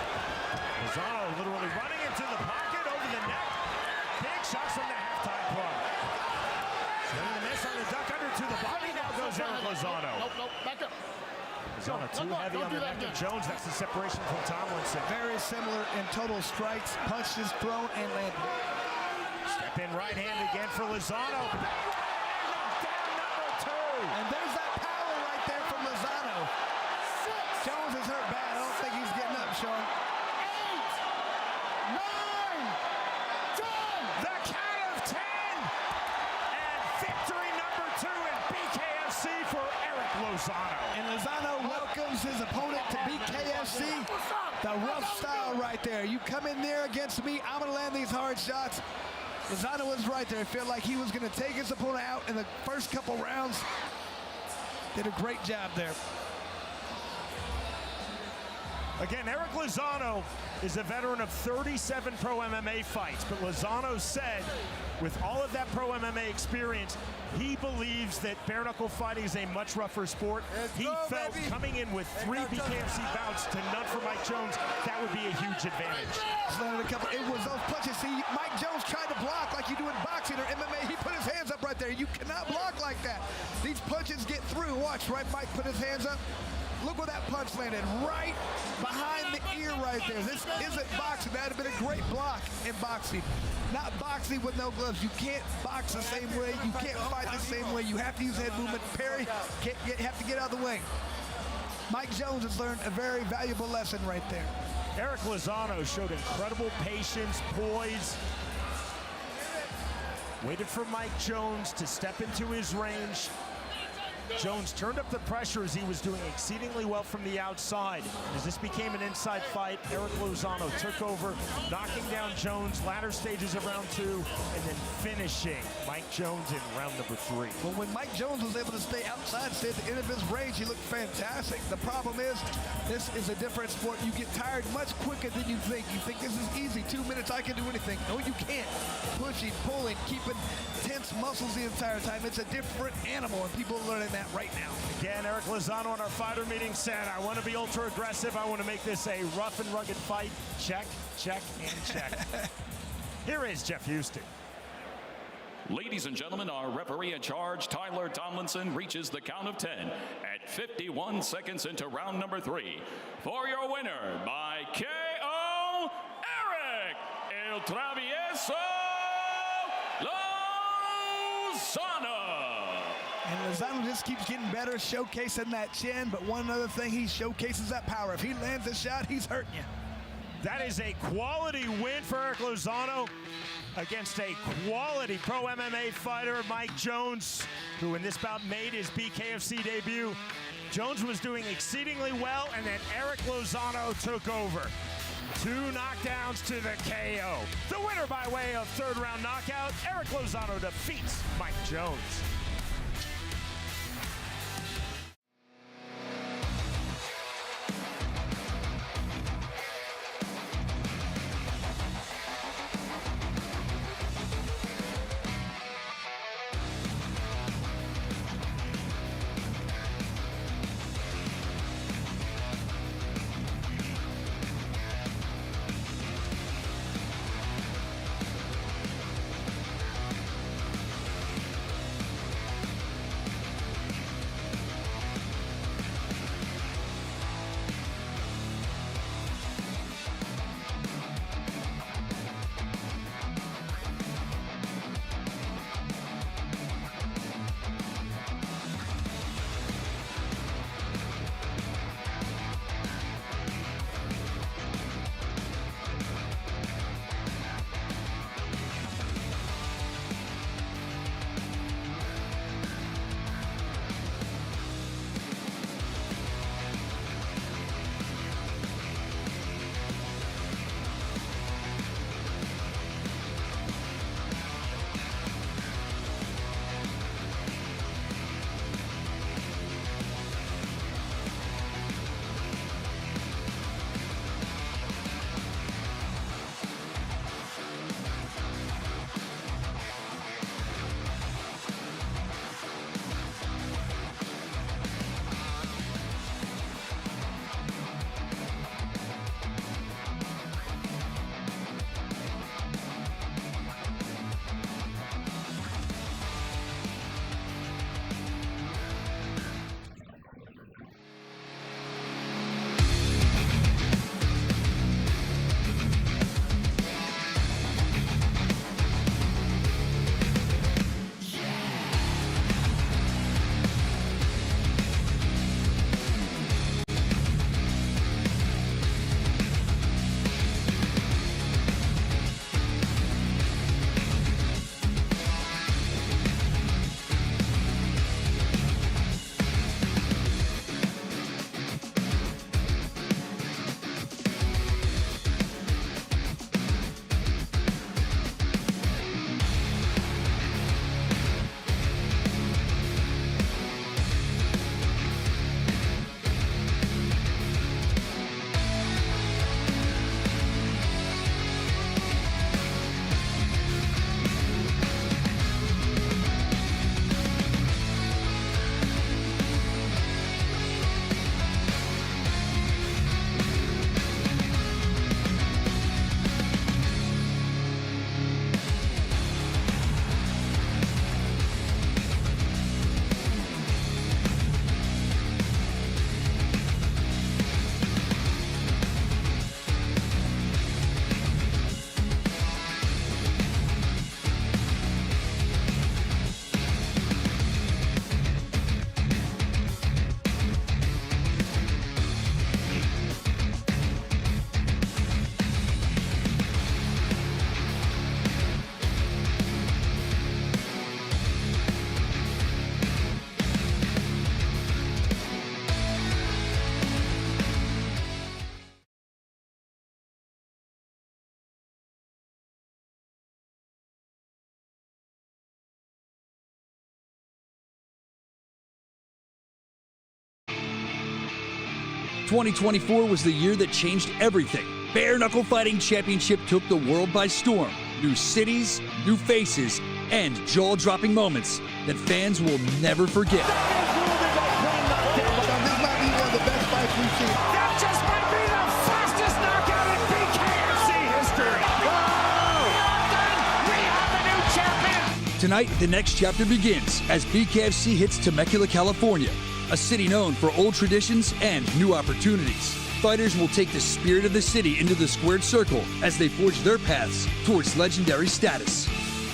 Lozano literally running into the pocket, over the neck. Big shots from the halftime club. Swing and miss on the duck under to the body. Now goes Eric Lozano. Nope, back up. Lozano too heavy on the neck of Jones. That's the separation from Tomlinson. Very similar in total strikes, punches thrown and landed. Step in right hand again for Lozano. Down number 2. And there's that power right there from Lozano. Jones is hurt bad. I don't think he's getting up, Sean. 8, 9, 10. The count of 10. And victory number 2 in BKFC for Eric Lozano. And Lozano welcomes his opponent to BKFC. The rough style right there. You come in there against me, I'm going to land these hard shots. Lozano was right there. It felt like he was going to take his opponent out in the first couple rounds. Did a great job there. Again, Eric Lozano is a veteran of 37 pro MMA fights, but Lozano said with all of that pro MMA experience, he believes that bare knuckle fighting is a much rougher sport. He felt coming in with 3 BKFC bouts to none for Mike Jones, that would be a huge advantage. It was those punches. See, Mike Jones tried to block like you do in boxing or MMA. He put his hands up right there. You cannot block like that. These punches get through. Watch, right? Mike put his hands up. Look where that punch landed, right behind the ear right there. This isn't boxing. That would have been a great block in boxing. Not boxing with no gloves. You can't box the same way. You can't fight the same way. You have to use head movement. Parry, have to get out of the way. Mike Jones has learned a very valuable lesson right there. Eric Lozano showed incredible patience, poise. Waited for Mike Jones to step into his range. Jones turned up the pressure as he was doing exceedingly well from the outside. As this became an inside fight, Eric Lozano took over, knocking down Jones, latter stages of round 2, and then finishing Mike Jones in round number 3. Well, when Mike Jones was able to stay outside, stay at the end of his range, he looked fantastic. The problem is, this is a different sport. You get tired much quicker than you think. You think this is easy, 2 minutes, I can do anything. No, you can't. Pushing, pulling, keeping tense muscles the entire time. It's a different animal, and people are learning that right now. Again, Eric Lozano on our fighter meeting said, I want to be ultra aggressive. I want to make this a rough and rugged fight. Check, check, and check. Here is Jeff Houston. Ladies and gentlemen, our referee in charge, Tyler Tomlinson, reaches the count of 10 at 51 seconds into round number 3. For your winner by KO, Eric El Travieso Lozano. And Lozano just keeps getting better, showcasing that chin, but one other thing, he showcases that power. If he lands a shot, he's hurting you. That is a quality win for Eric Lozano against a quality pro MMA fighter, Mike Jones, who in this bout made his BKFC debut. Jones was doing exceedingly well, and then Eric Lozano took over. 2 knockdowns to the KO. The winner by way of 3rd round knockout, Eric Lozano defeats Mike Jones. 2024 was the year that changed everything. Bare Knuckle Fighting Championship took the world by storm. New cities, new faces, and jaw-dropping moments that fans will never forget. This might be one of the best fights we've seen. That just might be the fastest knockout in BKFC history. Whoa! We have a new champion. Tonight, the next chapter begins as BKFC hits Temecula, California, a city known for old traditions and new opportunities. Fighters will take the spirit of the city into the squared circle as they forge their paths towards legendary status.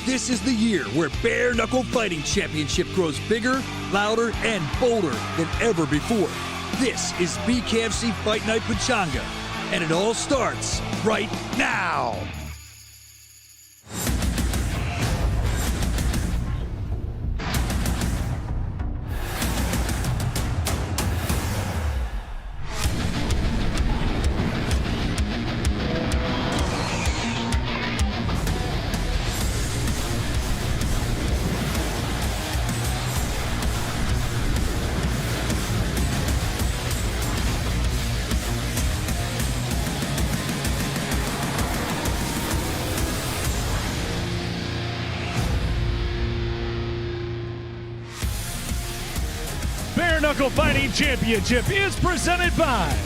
This is the year where Bare Knuckle Fighting Championship grows bigger, louder, and bolder than ever before. This is BKFC Fight Night Pechanga, and it all starts right now. Bare Knuckle Fighting Championship is presented by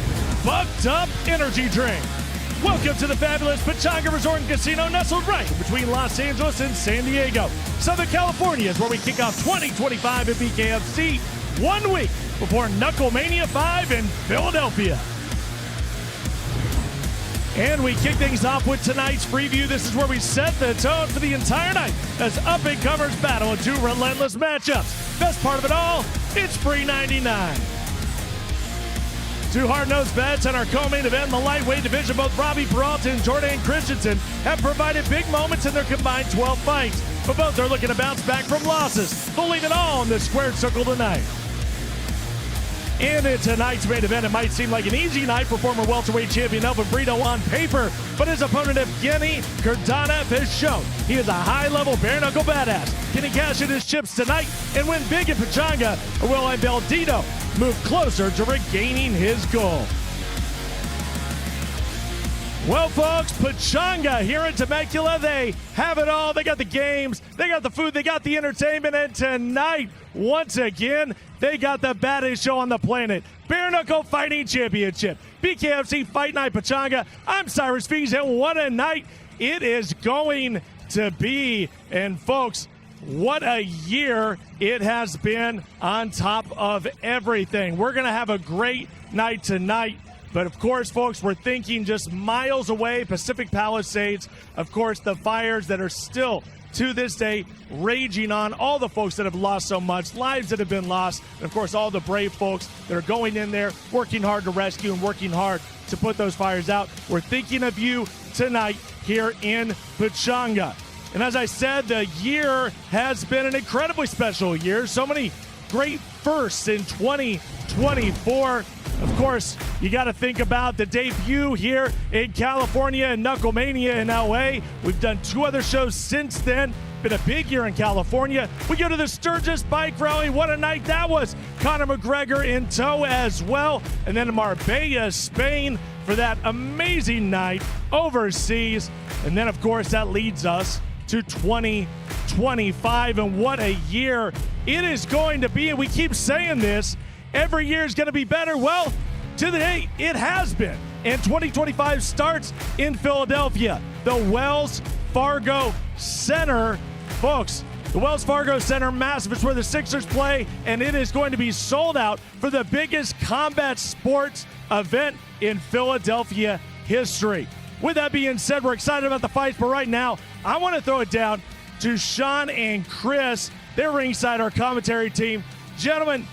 Bucked Up Energy Drink. Welcome to the fabulous Pechanga Resort and Casino, nestled right between Los Angeles and San Diego. Southern California is where we kick off 2025 at BKFC, 1 week before Knuckle Mania 5 in Philadelphia. And we kick things off with tonight's preview. This is where we set the tone for the entire night as up-and-comers battle in two relentless matchups. Best part of it all, it's free 99. Two hard-nosed vets in our co-main event in the lightweight division. Both Robbie Peralta and Jordan Christensen have provided big moments in their combined 12 fights, but both are looking to bounce back from losses. They'll leave it all in the squared circle tonight. And in tonight's main event, it might seem like an easy night for former welterweight champion Elvin Brito on paper, but his opponent Evgeny Kurdanov has shown he is a high-level bare-knuckle badass. Can he cash in his chips tonight and win big in Pechanga, or will Evgeny move closer to regaining his goal? Well, folks, Pechanga here in Temecula, they have it all. They got the games, they got the food, they got the entertainment, and tonight, once again, they got the baddest show on the planet. Bare Knuckle Fighting Championship, BKFC Fight Night Pechanga. I'm Cyrus Fees, and what a night it is going to be. And folks, what a year it has been on top of everything. We're going to have a great night tonight. But of course, folks, we're thinking just miles away, Pacific Palisades. Of course, the fires that are still, to this day, raging on. All the folks that have lost so much, lives that have been lost. And of course, all the brave folks that are going in there, working hard to rescue and working hard to put those fires out. We're thinking of you tonight here in Pechanga. And as I said, the year has been an incredibly special year. So many great firsts in 2024. Of course, you got to think about the debut here in California and Knuckle Mania in LA. We've done 2 other shows since then. Been a big year in California. We go to the Sturgis Bike Rally. What a night that was. Conor McGregor in tow as well. And then Marbella, Spain for that amazing night overseas. And then, of course, that leads us to 2025. And what a year it is going to be. And we keep saying this. Every year is going to be better. Well, to the date, it has been. And 2025 starts in Philadelphia, the Wells Fargo Center. Folks, the Wells Fargo Center, massive. It's where the Sixers play, and it is going to be sold out for the biggest combat sports event in Philadelphia history. With that being said, we're excited about the fights, but right now, I want to throw it down to Sean and Chris. They're ringside, our commentary team. Gentlemen,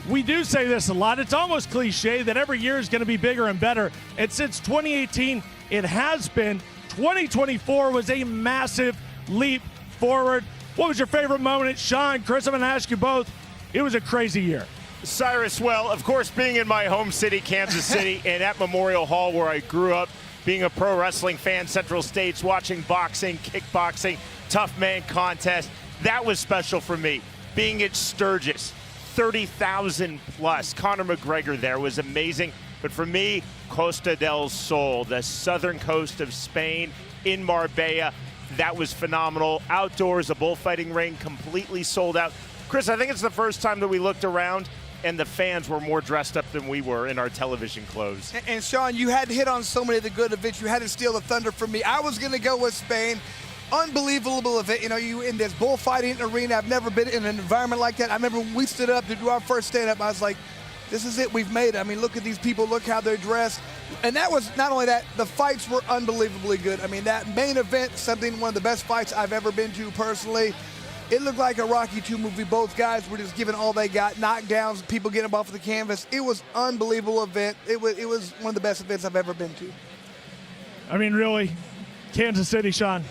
we do say this a lot. It's almost cliche that every year is going to be bigger and better. And since 2018, it has been. 2024 was a massive leap forward. What was your favorite moment? Sean, Chris, I'm going to ask you both. It was a crazy year. Cyrus, well, of course, being in my home city, Kansas City, and at Memorial Hall where I grew up, being a pro wrestling fan, Central States, watching boxing, kickboxing, tough man contest, that was special for me. Being at Sturgis, 30,000 plus. Conor McGregor there was amazing. But for me, Costa del Sol, the southern coast of Spain in Marbella, that was phenomenal. Outdoors, a bullfighting ring, completely sold out. Chris, I think it's the first time that we looked around and the fans were more dressed up than we were in our television clothes. And Sean, you had to hit on so many of the good events. You had to steal the thunder from me. I was going to go with Spain. Unbelievable event. You know, you in this bullfighting arena. I've never been in an environment like that. I remember when we stood up to do our first stand-up, I was like, this is it. We've made it. I mean, look at these people. Look how they're dressed. And that was not only that, the fights were unbelievably good. I mean, that main event, one of the best fights I've ever been to personally. It looked like a Rocky II movie. Both guys were just giving all they got, knockdowns, people getting up off the canvas. It was an unbelievable event. It was one of the best events I've ever been to. I mean, really, Kansas City, Sean.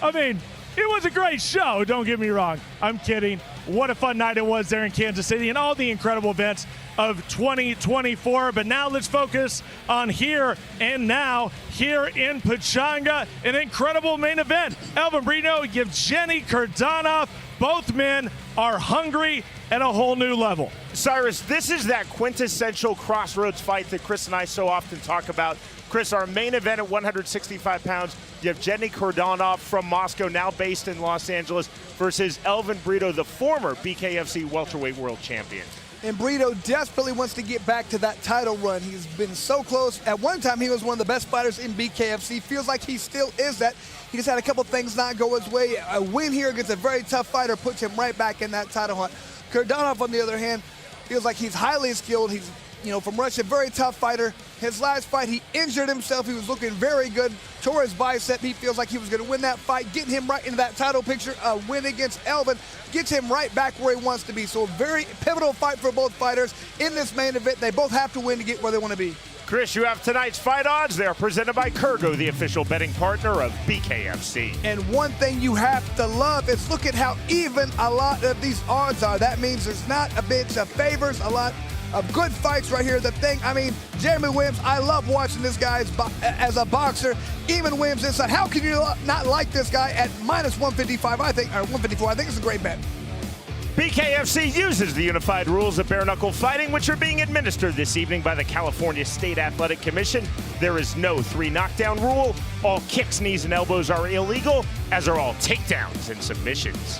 I mean, it was a great show, don't get me wrong. I'm kidding. What a fun night it was there in Kansas City and all the incredible events of 2024. But now let's focus on here and now here in Pechanga, an incredible main event. Elvin Brito, Evgeny Kurdanov. Both men are hungry at a whole new level. Cyrus, this is that quintessential crossroads fight that Chris and I so often talk about. Chris, our main event at 165 pounds, Evgeny Kurdanov from Moscow, now based in Los Angeles, versus Elvin Brito, the former BKFC welterweight world champion. And Brito desperately wants to get back to that title run. He's been so close. At one time, he was one of the best fighters in BKFC. Feels like he still is that. He just had a couple things not go his way. A win here against a very tough fighter puts him right back in that title hunt. Kurdanov, on the other hand, feels like he's highly skilled. He's, from Russia, very tough fighter. His last fight, he injured himself. He was looking very good. Tore his bicep. He feels like he was going to win that fight, getting him right into that title picture. A win against Elvin gets him right back where he wants to be. So a very pivotal fight for both fighters in this main event. They both have to win to get where they want to be. Chris, you have tonight's fight odds. They are presented by Kurgo, the official betting partner of BKFC. And one thing you have to love is look at how even a lot of these odds are. That means there's not a bunch of favors, a lot of good fights right here. The thing, Jeremy Williams, I love watching this guy as a boxer. Even Williams inside. How can you not like this guy at minus 155, or 154? I think it's a great bet. BKFC uses the unified rules of bare knuckle fighting, which are being administered this evening by the California State Athletic Commission. There is no 3 knockdown rule. All kicks, knees, and elbows are illegal, as are all takedowns and submissions.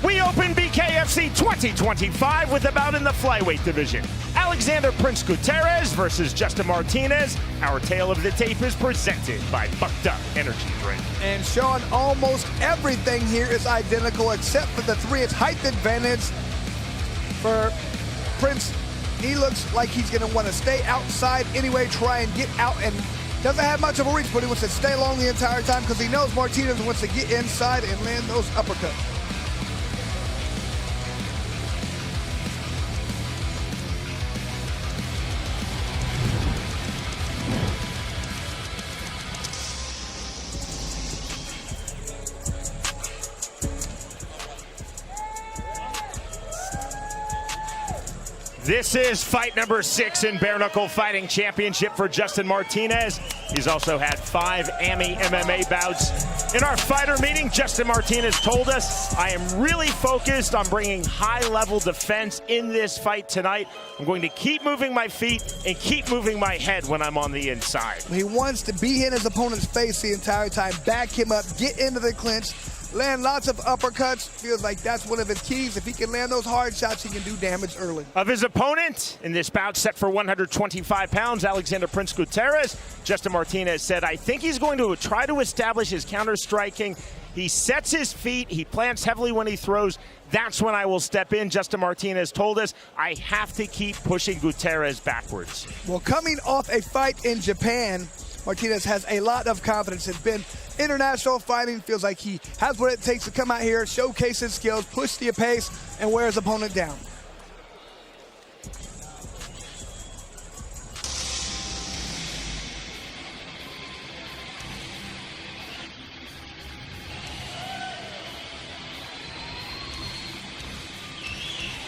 We open BKFC 2025 with a bout in the flyweight division. Alexander Prince Gutierrez versus Justin Martinez. Our tale of the tape is presented by Bucked Up Energy Drink. And Sean, almost everything here is identical except for the 3-inch height advantage for Prince. He looks like he's going to want to stay outside anyway, try and get out, and doesn't have much of a reach, but he wants to stay long the entire time because he knows Martinez wants to get inside and land those uppercuts. This is fight number 6 in bare knuckle fighting championship for Justin Martinez. He's also had 5 AMI MMA bouts. In our fighter meeting, Justin Martinez told us, I am really focused on bringing high-level defense in this fight tonight. I'm going to keep moving my feet and keep moving my head when I'm on the inside. He wants to be in his opponent's face the entire time, back him up, get into the clinch, land lots of uppercuts. Feels like that's one of his keys. If he can land those hard shots, he can do damage early. Of his opponent in this bout set for 125 pounds, Alexander Prince Gutierrez, Justin Martinez said, I think he's going to try to establish his counter-striking. He sets his feet. He plants heavily when he throws. That's when I will step in. Justin Martinez told us, I have to keep pushing Gutierrez backwards. Well, coming off a fight in Japan, Martinez has a lot of confidence. It's been international fighting. Feels like he has what it takes to come out here, showcase his skills, push the pace, and wear his opponent down.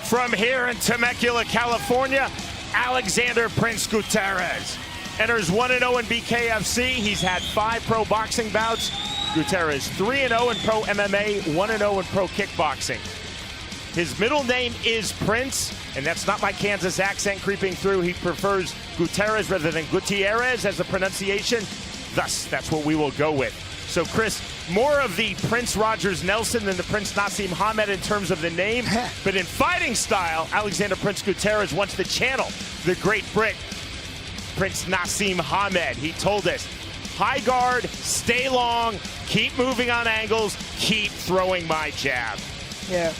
From here in Temecula, California, Alexander Prince Gutierrez enters 1-0 in BKFC. He's had 5 pro boxing bouts. Gutierrez 3-0 in pro MMA, 1-0 in pro kickboxing. His middle name is Prince, and that's not my Kansas accent creeping through. He prefers Gutierrez rather than Gutierrez as a pronunciation. Thus, that's what we will go with. So, Chris, more of the Prince Rogers Nelson than the Prince Nassim Hamed in terms of the name. But in fighting style, Alexander Prince Gutierrez wants to channel the great Brit, Prince Nassim Hamed. He told us, high guard, stay long, keep moving on angles, keep throwing my jab. Yeah,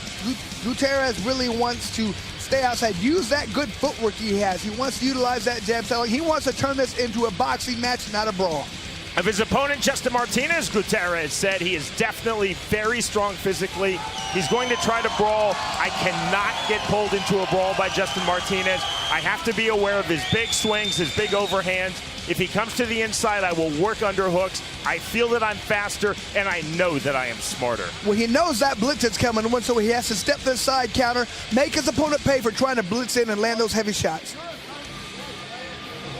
Gutierrez really wants to stay outside, use that good footwork he has. He wants to utilize that jab style. He wants to turn this into a boxing match, not a brawl. Of his opponent, Justin Martinez, Gutierrez said he is definitely very strong physically. He's going to try to brawl. I cannot get pulled into a brawl by Justin Martinez. I have to be aware of his big swings, his big overhands. If he comes to the inside, I will work underhooks. I feel that I'm faster, and I know that I am smarter. Well, he knows that blitz is coming, so he has to step to the side counter, make his opponent pay for trying to blitz in and land those heavy shots.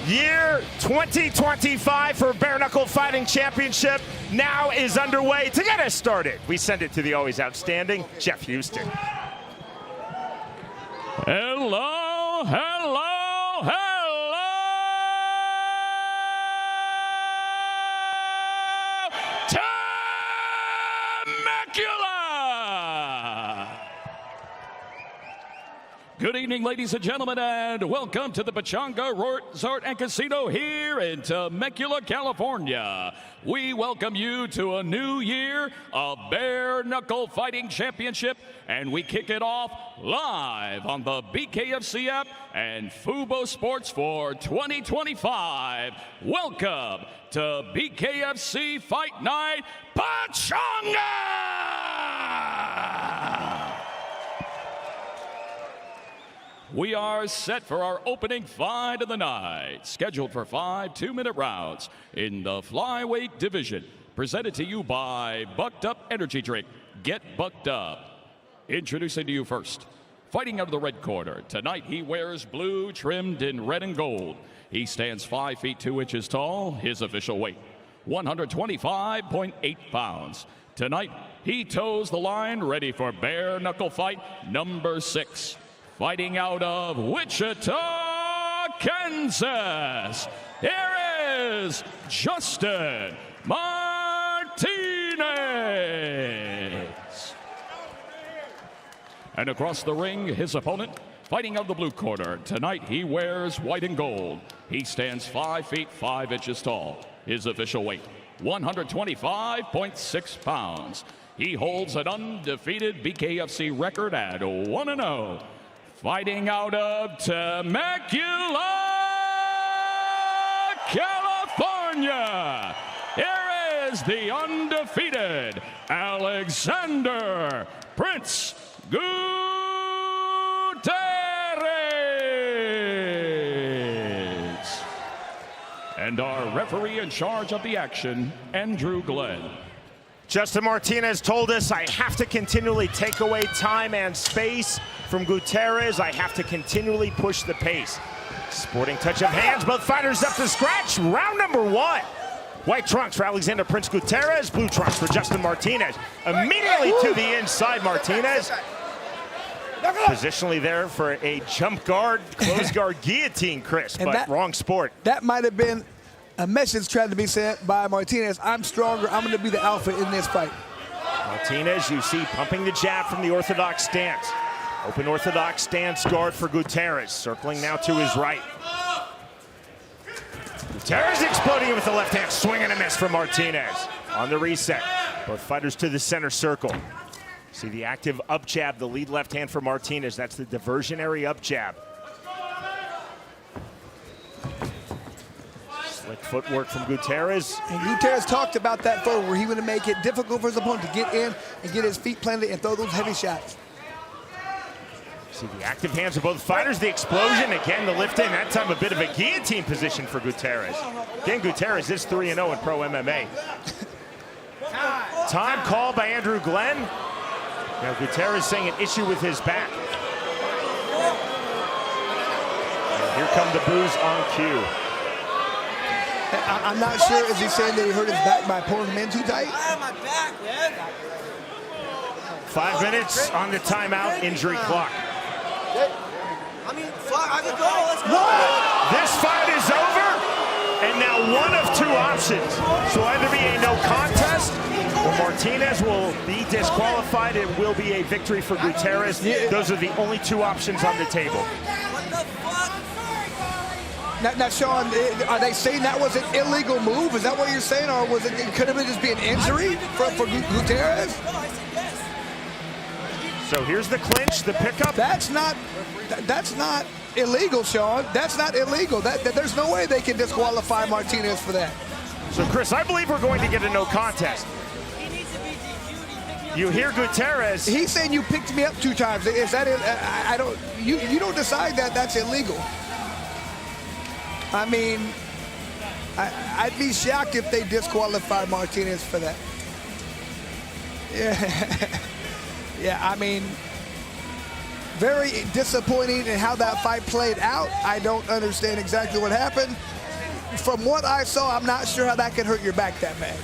Year 2025 for Bare Knuckle Fighting Championship now is underway. To get us started, we send it to the always outstanding Jeff Houston. Hello, hello, hello! Temecula! Good evening, ladies and gentlemen, and welcome to the PECHANGA Resort and Casino here in Temecula, California. We welcome you to a new year of Bare Knuckle Fighting Championship, and we kick it off live on the BKFC app and Fubo Sports for 2025. Welcome to BKFC Fight Night PECHANGA! We are set for our opening fight of the night, scheduled for 5 2-minute rounds in the flyweight division. Presented to you by Bucked Up Energy Drink. Get bucked up. Introducing to you first, fighting out of the red corner. Tonight he wears blue trimmed in red and gold. He stands 5 feet 2 inches tall. His official weight, 125.8 pounds. Tonight he toes the line, ready for bare knuckle fight number 6. Fighting out of Wichita, Kansas, here is Justin Martinez. And across the ring, his opponent, fighting out of the blue corner. Tonight he wears white and gold. He stands 5 feet 5 inches tall. His official weight, 125.6 pounds. He holds an undefeated BKFC record at 1-0. Fighting out of Temecula, California, here is the undefeated Alexander Prince Gutierrez. And our referee in charge of the action, Andrew Glenn. Justin Martinez told us, I have to continually take away time and space from Gutierrez. I have to continually push the pace. Sporting touch of hands, both fighters up to scratch. Round number 1. White trunks for Alexander Prince Gutierrez, blue trunks for Justin Martinez. Immediately to the inside, Martinez. Positionally there for a jump guard, close guard guillotine, Chris, but that, wrong sport. That might have been a message trying to be sent by Martinez. I'm stronger. I'm going to be the alpha in this fight. Martinez, you see, pumping the jab from the orthodox stance. Open orthodox stance guard for Gutierrez. Circling now to his right. Gutierrez exploding with the left hand. Swing and a miss from Martinez. On the reset, both fighters to the center circle. See the active up jab, the lead left hand for Martinez. That's the diversionary up jab. Slick footwork from Gutierrez. And Gutierrez talked about that forward, where he would make it difficult for his opponent to get in and get his feet planted and throw those heavy shots. See the active hands of both fighters, the explosion, again the lift in, that time a bit of a guillotine position for Gutierrez. Again, Gutierrez is 3-0 in pro MMA. Time called by Andrew Glenn. Now Gutierrez saying an issue with his back. And here come the boos on cue. I'm not sure, is he saying that he hurt his back by pulling him in too tight? My back, man. 5 minutes on the timeout injury clock. I mean, fuck, I can go. Let's go. This fight is over, and now one of two options. So either be a no contest, or Martinez will be disqualified. It will be a victory for Gutierrez. Those are the only two options on the table. What the fuck? Now, Sean, are they saying that was an illegal move? Is that what you're saying, or was it could have just be an injury for Gutierrez? So here's the clinch, the pickup. That's not illegal, Sean. That's not illegal. There's no way they can disqualify Martinez for that. So Chris, I believe we're going to get a no contest. You hear Gutierrez. He's saying you picked me up 2 times. Is that it? I don't. You don't decide that that's illegal. I mean, I'd be shocked if they disqualified Martinez for that. Yeah. Yeah, I mean, very disappointing in how that fight played out. I don't understand exactly what happened. From what I saw, I'm not sure how that could hurt your back that bad.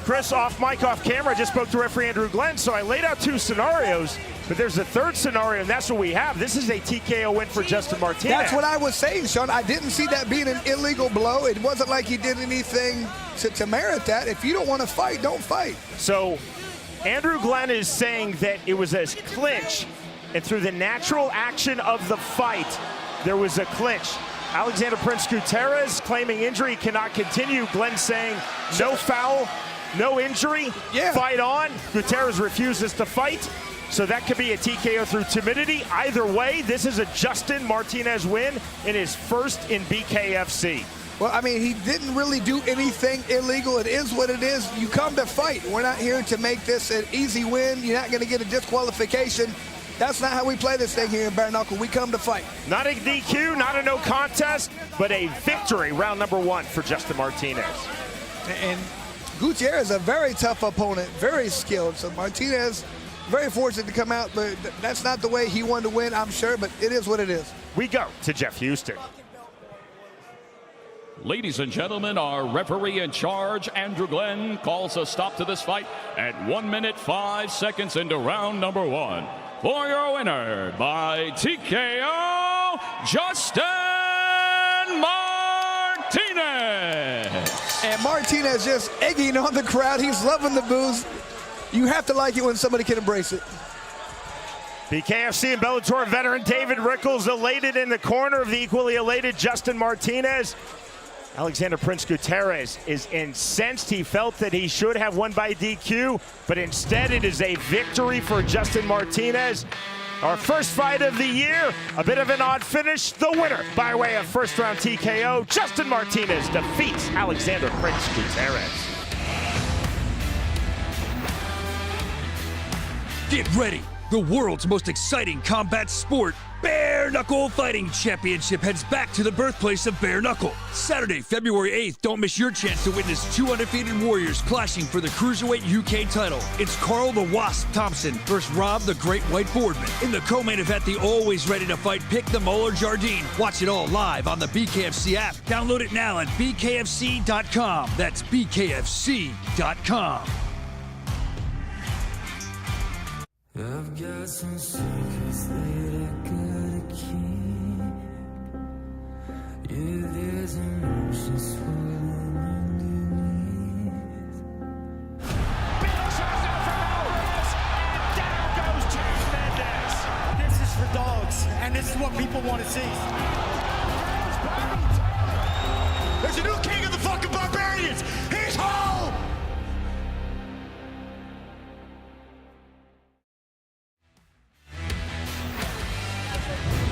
Chris, off mic, off camera, I just spoke to referee Andrew Glenn, so I laid out 2 scenarios, but there's a third scenario, and that's what we have. This is a TKO win for Justin Martinez. That's what I was saying, Sean. I didn't see that being an illegal blow. It wasn't like he did anything to merit that. If you don't want to fight, don't fight. So Andrew Glenn is saying that it was a clinch, and through the natural action of the fight, there was a clinch. Alexander Prince Gutierrez claiming injury, cannot continue. Glenn saying no foul, no injury, fight on. Gutierrez refuses to fight, so that could be a TKO through timidity. Either way, this is a Justin Martinez win in his first in BKFC. Well, I mean, he didn't really do anything illegal. It is what it is. You come to fight. We're not here to make this an easy win. You're not going to get a disqualification. That's not how we play this thing here in Bare Knuckle. We come to fight. Not a DQ, not a no contest, but a victory, round number 1 for Justin Martinez. And Gutierrez is a very tough opponent, very skilled. So Martinez, very fortunate to come out, but that's not the way he wanted to win, I'm sure, but it is what it is. We go to Jeff Houston. Ladies and gentlemen, our referee in charge, Andrew Glenn, calls a stop to this fight at 1 minute 5 seconds into round number 1. For your winner by TKO, Justin Martinez. And Martinez just egging on the crowd. He's loving the boos. You have to like it when somebody can embrace it. BKFC and Bellator veteran David Rickles elated in the corner of the equally elated Justin Martinez. Alexander Prince Gutierrez is incensed. He felt that he should have won by DQ, but instead it is a victory for Justin Martinez. Our first fight of the year, a bit of an odd finish. The winner by way of first round TKO, Justin Martinez defeats Alexander Prince Gutierrez. Get ready. The world's most exciting combat sport, Bare Knuckle Fighting Championship, heads back to the birthplace of Bare Knuckle. Saturday, February 8th, don't miss your chance to witness 2 undefeated warriors clashing for the Cruiserweight UK title. It's Carl the Wasp Thompson versus Rob the Great White Boardman. In the co-main event, the always ready to fight Pick the Muller Jardine. Watch it all live on the BKFC app. Download it now at bkfc.com. That's bkfc.com. I've got some secrets that I gotta keep. Yeah, there's emotion swirling underneath. Down goes James Mendez. This is for dogs, and this is what people want to see. There's a new king of the fucking barbarians. He's home.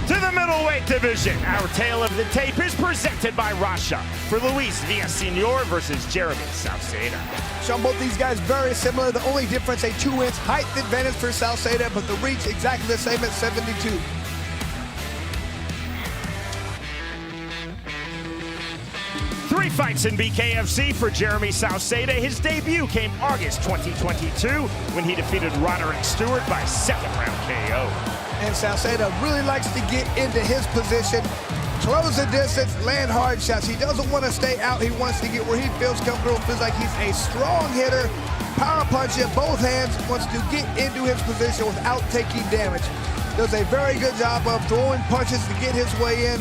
To the middleweight division, our tale of the tape is presented by Russia for Luis Villasenor versus Jeremy Sauceda. Sean, both these guys very similar. The only difference, a 2-inch height advantage for Sauceda, but the reach exactly the same at 72. Three fights in BKFC for Jeremy Sauceda. His debut came August 2022 when he defeated Roderick Stewart by 2nd round KO. And Sauceda really likes to get into his position. Close the distance, land hard shots. He doesn't want to stay out. He wants to get where he feels comfortable, feels like he's a strong hitter. Power punch in both hands, wants to get into his position without taking damage. Does a very good job of throwing punches to get his way in.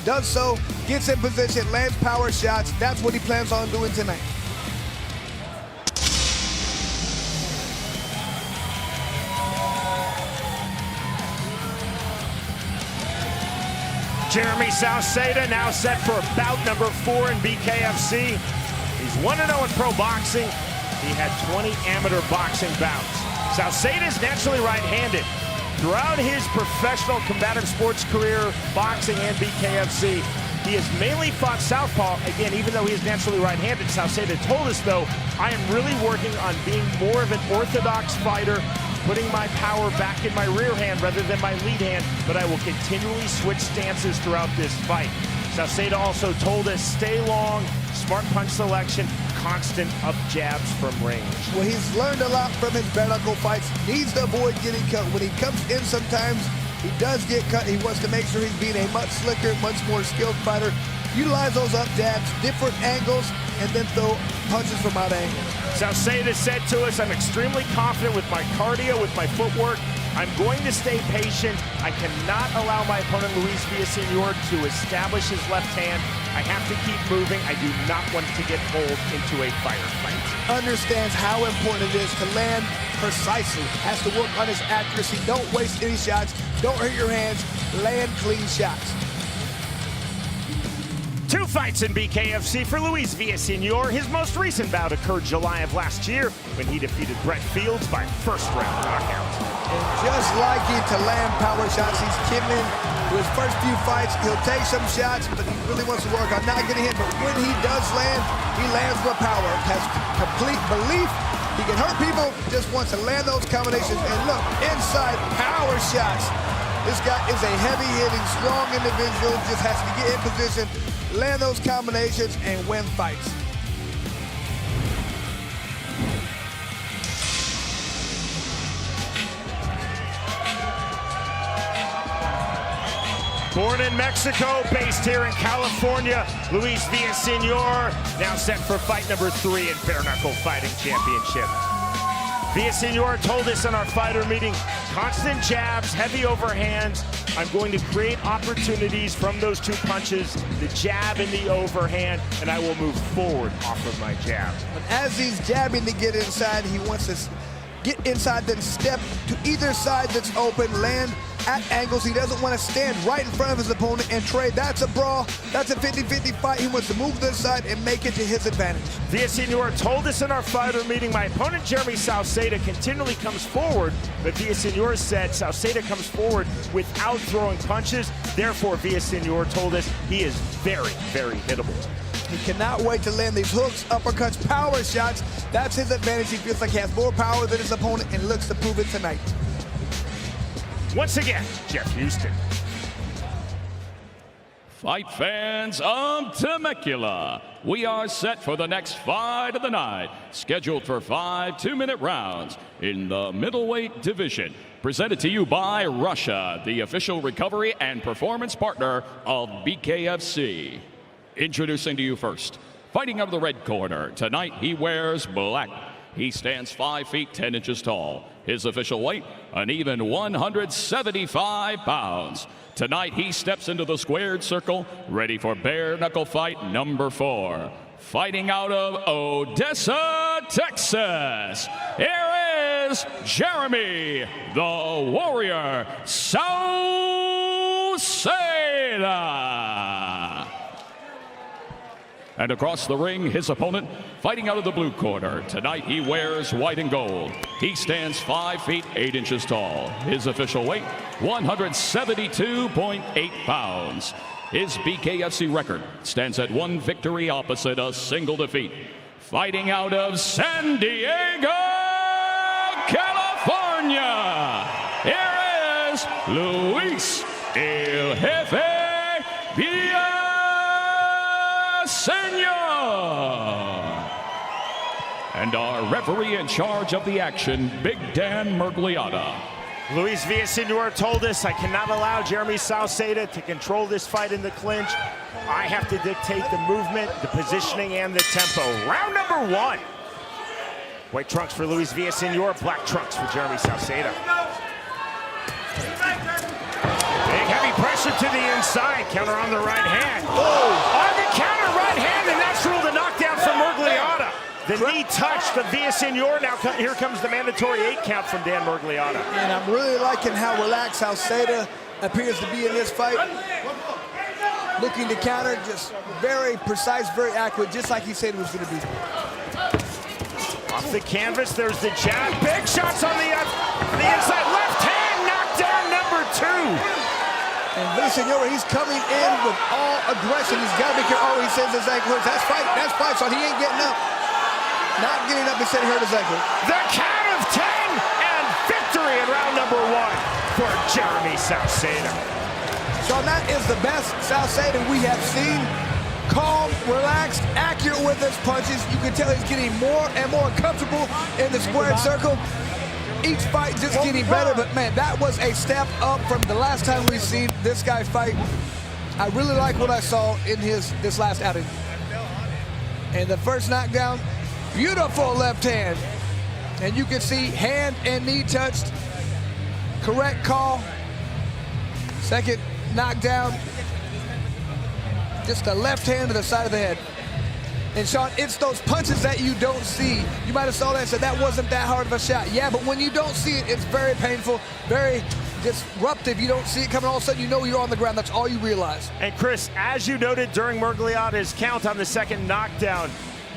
Does so, gets in position, lands power shots. That's what he plans on doing tonight. Jeremy SAUCEDA now set for bout number 4 in BKFC. He's 1-0 in pro boxing. He had 20 amateur boxing bouts. SAUCEDA is naturally right-handed. Throughout his professional combative sports career, boxing and BKFC, he has mainly fought southpaw. Again, even though he is naturally right-handed, SAUCEDA told us, though, I am really working on being more of an orthodox fighter, putting my power back in my rear hand rather than my lead hand, but I will continually switch stances throughout this fight. SAUCEDA also told us, stay long, smart punch selection, constant up jabs from range. Well, he's learned a lot from his bare knuckle fights. Needs to avoid getting cut. When he comes in sometimes, he does get cut. He wants to make sure he's being a much slicker, much more skilled fighter. Utilize those up jabs, different angles, and then throw punches from out angles. SAUCEDA said to us, I'm extremely confident with my cardio, with my footwork. I'm going to stay patient. I cannot allow my opponent, Luis Villasenor, to establish his left hand. I have to keep moving. I do not want to get pulled into a firefight. Understands how important it is to land precisely. Has to work on his accuracy. Don't waste any shots. Don't hurt your hands. Land clean shots. 2 fights in BKFC for Luis Villasenor. His most recent bout occurred July of last year when he defeated Brett Fields by first-round knockout. And just liking to land power shots, he's Kimmin. To his first few fights, he'll take some shots, but he really wants to work on not getting hit. But when he does land, he lands with power. Has complete belief. He can hurt people, just wants to land those combinations. And look, inside power shots. This guy is a heavy-hitting, strong individual, just has to get in position, land those combinations, and win fights. Born in Mexico, based here in California, Luis Villasenor now set for fight number 3 in Bare Knuckle Fighting Championship. Villasenor told us in our fighter meeting, constant jabs, heavy overhands. I'm going to create opportunities from those 2 punches, the jab and the overhand, and I will move forward off of my jab. But as he's jabbing to get inside, he wants to get inside, then step to either side that's open, land at angles. He doesn't want to stand right in front of his opponent and trade. That's a brawl. That's a 50-50 fight. He wants to move to the side and make it to his advantage. Villasenor told us in our fighter meeting, my opponent Jeremy SAUCEDA continually comes forward, but Villasenor said SAUCEDA comes forward without throwing punches. Therefore, Villasenor told us he is very, very hittable. He cannot wait to land these hooks, uppercuts, power shots. That's his advantage. He feels like he has more power than his opponent and looks to prove it tonight. Once again, Jeff Houston. Fight fans of Temecula, we are set for the next fight of the night, scheduled for 5 2-minute rounds in the middleweight division. Presented to you by Russia, the official recovery and performance partner of BKFC. Introducing to you first, fighting out of the red corner. Tonight he wears black. He stands 5 feet 10 inches tall. His official weight, an even 175 pounds. Tonight he steps into the squared circle, ready for bare knuckle fight number 4. Fighting out of Odessa, Texas, here is Jeremy, the Warrior SAUCEDA. And across the ring, his opponent, fighting out of the blue corner. Tonight he wears white and gold. He stands 5 feet 8 inches tall. His official weight, 172.8 pounds. His BKFC record stands at 1 victory opposite a single defeat. Fighting out of San Diego, California, here is Luis El Jefe Villasenor. And our referee in charge of the action, Big Dan Mergliata. Luis Villasenor told us, I cannot allow Jeremy SAUCEDA to control this fight in the clinch. I have to dictate the movement, the positioning, and the tempo. Round number 1. White trunks for Luis Villasenor, black trunks for Jeremy SAUCEDA. Big heavy pressure to the inside, counter on the right hand. Oh, on the counter right hand, and that's ruled a knockdown for Murgliata. The knee touched the Villasenor. Now here comes the mandatory 8 count from Dan Murgliata. And I'm really liking how relaxed SAUCEDA appears to be in this fight. Looking to counter, just very precise, very accurate, just like he said it was going to be. Off the canvas, there's the jab. Big shots on the inside. Left hand, knockdown number 2. And Villasenor, he's coming in with all aggression. He's got to be careful. Oh, he says his ankle hurts. That's fight, so he ain't getting up. Not getting up, he said he hurt his ankle. The count of 10 and victory in round number 1 for Jeremy SAUCEDA. So that is the best SAUCEDA we have seen. Calm, relaxed, accurate with his punches. You can tell he's getting more and more comfortable in the squared circle. Each fight just getting better, but man, that was a step up from the last time we've seen this guy fight. I really like what I saw in this last outing. And the first knockdown, beautiful left hand. And you can see hand and knee touched. Correct call. Second knockdown. Just a left hand to the side of the head. And Sean, it's those punches that you don't see. You might have saw that and said that wasn't that hard of a shot. Yeah, but when you don't see it, it's very painful, very disruptive. You don't see it coming, all of a sudden you know you're on the ground. That's all you realize. And Chris, as you noted during Murgliata's count on the second knockdown,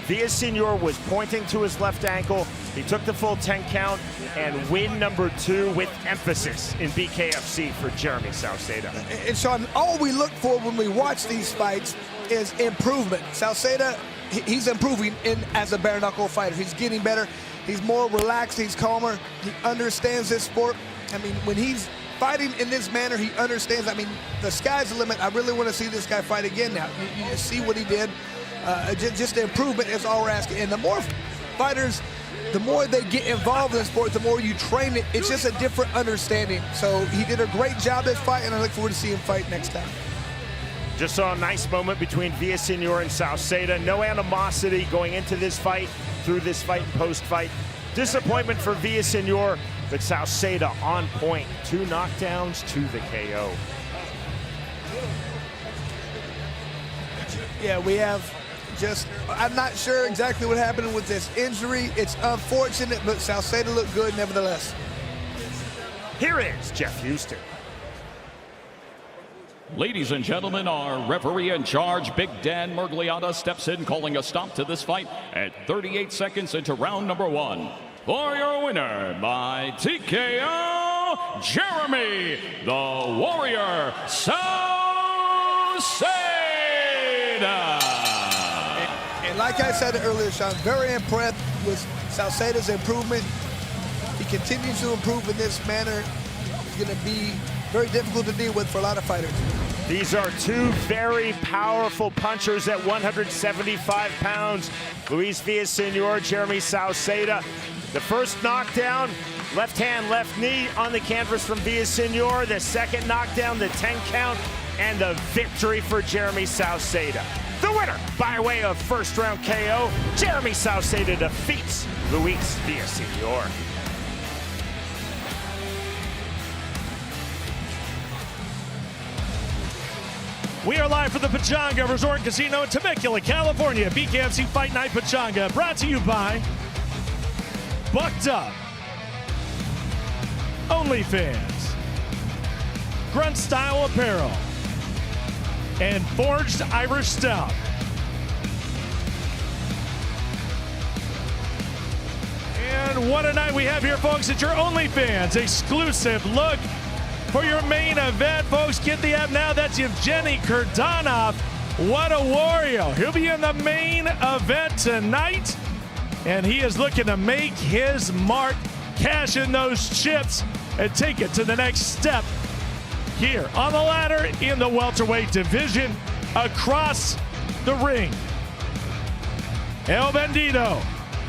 Villasenor was pointing to his left ankle. He took the full 10 count, and win number 2 with emphasis in BKFC for Jeremy SAUCEDA. And Sean, all we look for when we watch these fights is improvement. SAUCEDA, he's improving as a bare knuckle fighter. He's getting better. He's more relaxed. He's calmer. He understands this sport. I mean, when he's fighting in this manner, he understands. I mean, the sky's the limit. I really want to see this guy fight again now. You just see what he did. Just the improvement is all we're asking. And the more fighters, the more they get involved in the sport, the more you train it. It's just a different understanding. So he did a great job this fight, and I look forward to seeing him fight next time. Just saw a nice moment between Villasenor and SAUCEDA. No animosity going into this fight, through this fight, and post-fight. Disappointment for Villasenor, but SAUCEDA on point. 2 knockdowns to the KO. Yeah, we have I'm not sure exactly what happened with this injury. It's unfortunate, but SAUCEDA looked good nevertheless. Here is Jeff Houston. Ladies and gentlemen, our referee in charge, Big Dan Murgliata, steps in, calling a stop to this fight at 38 seconds into round number 1. For your winner by TKO, Jeremy the Warrior SAUCEDA. And like I said earlier, Sean, very impressed with SAUCEDA's improvement. He continues to improve in this manner. It's going to be very difficult to deal with for a lot of fighters. These are 2 very powerful punchers at 175 pounds. Luis Villasenor, Jeremy SAUCEDA. The first knockdown, left hand, left knee on the canvas from Villasenor. The second knockdown, the 10 count, and the victory for Jeremy SAUCEDA. The winner, by way of first round KO, Jeremy SAUCEDA defeats Luis Villasenor. We are live from the Pechanga Resort and Casino in Temecula, California. BKFC Fight Night Pechanga, brought to you by Bucked Up, OnlyFans, Grunt Style Apparel, and Forged Irish Stout. And what a night we have here, folks, at your OnlyFans exclusive look for your main event, folks. Get the app now. That's Evgeny Kurdanov. What a warrior. He'll be in the main event tonight, and he is looking to make his mark, cash in those chips, and take it to the next step here on the ladder in the welterweight division across the ring. El Bandito,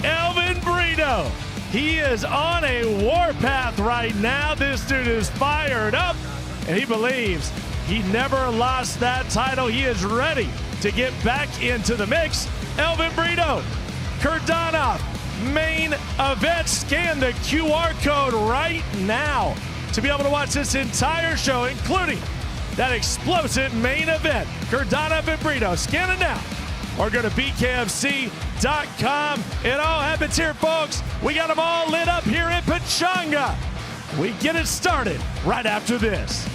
Elvin Brito, He is on a warpath right now. This dude is fired up, and he believes he never lost that title. He is ready to get back into the mix. Elvin Brito, Kurdanov, main event. Scan the QR code right now to be able to watch this entire show, including that explosive main event. Kurdanov and Brito. Scan it now or go to BKFC.com. It all happens here, folks. We got them all lit up here in PECHANGA. We get it started right after this.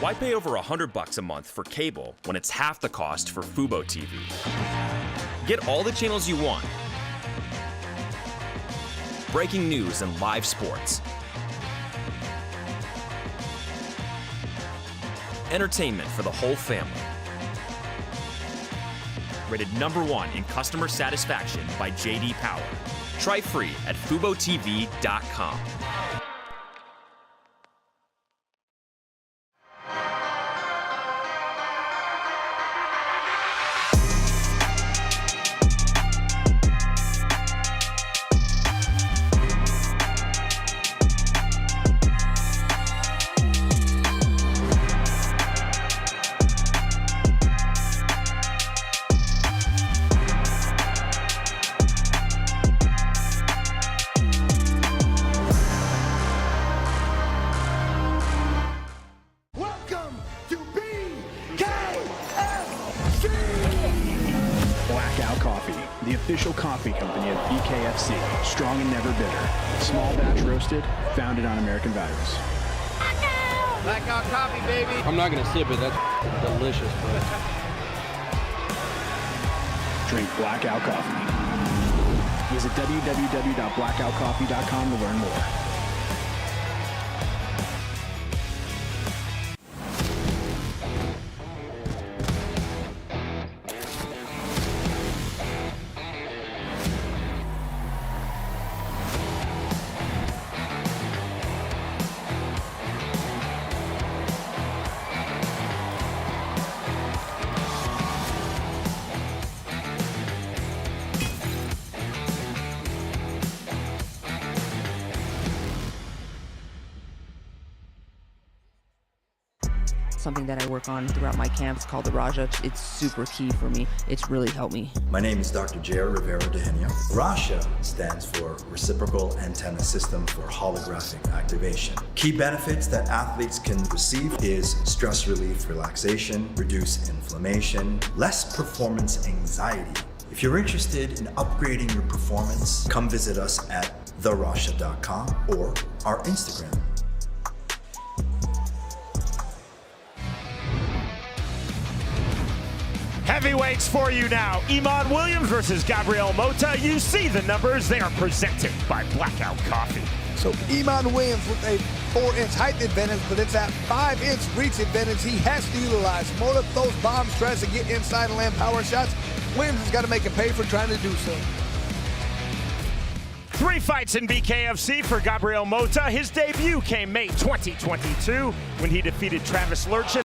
Why pay over $100 a month for cable when it's half the cost for Fubo TV? Get all the channels you want, breaking news and live sports, entertainment for the whole family. Rated #1 in customer satisfaction by J.D. Power. Try free at FuboTV.com. The official coffee company of BKFC, strong and never bitter. Small batch roasted, founded on American values. Blackout coffee, baby. I'm not gonna sip it, that's delicious, bro. Drink Blackout Coffee. Visit www.blackoutcoffee.com to learn more. Something that I work on throughout my camps called the Raja. It's super key for me. It's really helped me. My name is Dr. J.R. Rivera Dehenia. RASHA stands for Reciprocal Antenna System for Holographic Activation. Key benefits that athletes can receive is stress relief, relaxation, reduce inflammation, less performance anxiety. If you're interested in upgrading your performance, come visit us at therasha.com or our Instagram. Heavyweights for you now. Iman Williams versus Gabriel Mota. You see the numbers. They are presented by Blackout Coffee. So Iman Williams with a 4-inch height advantage, but it's that 5-inch reach advantage he has to utilize. Mota throws bombs, tries to get inside and land power shots. Williams has got to make it pay for trying to do so. 3 fights in BKFC for Gabriel Mota. His debut came May 2022 when he defeated Travis Lurchin.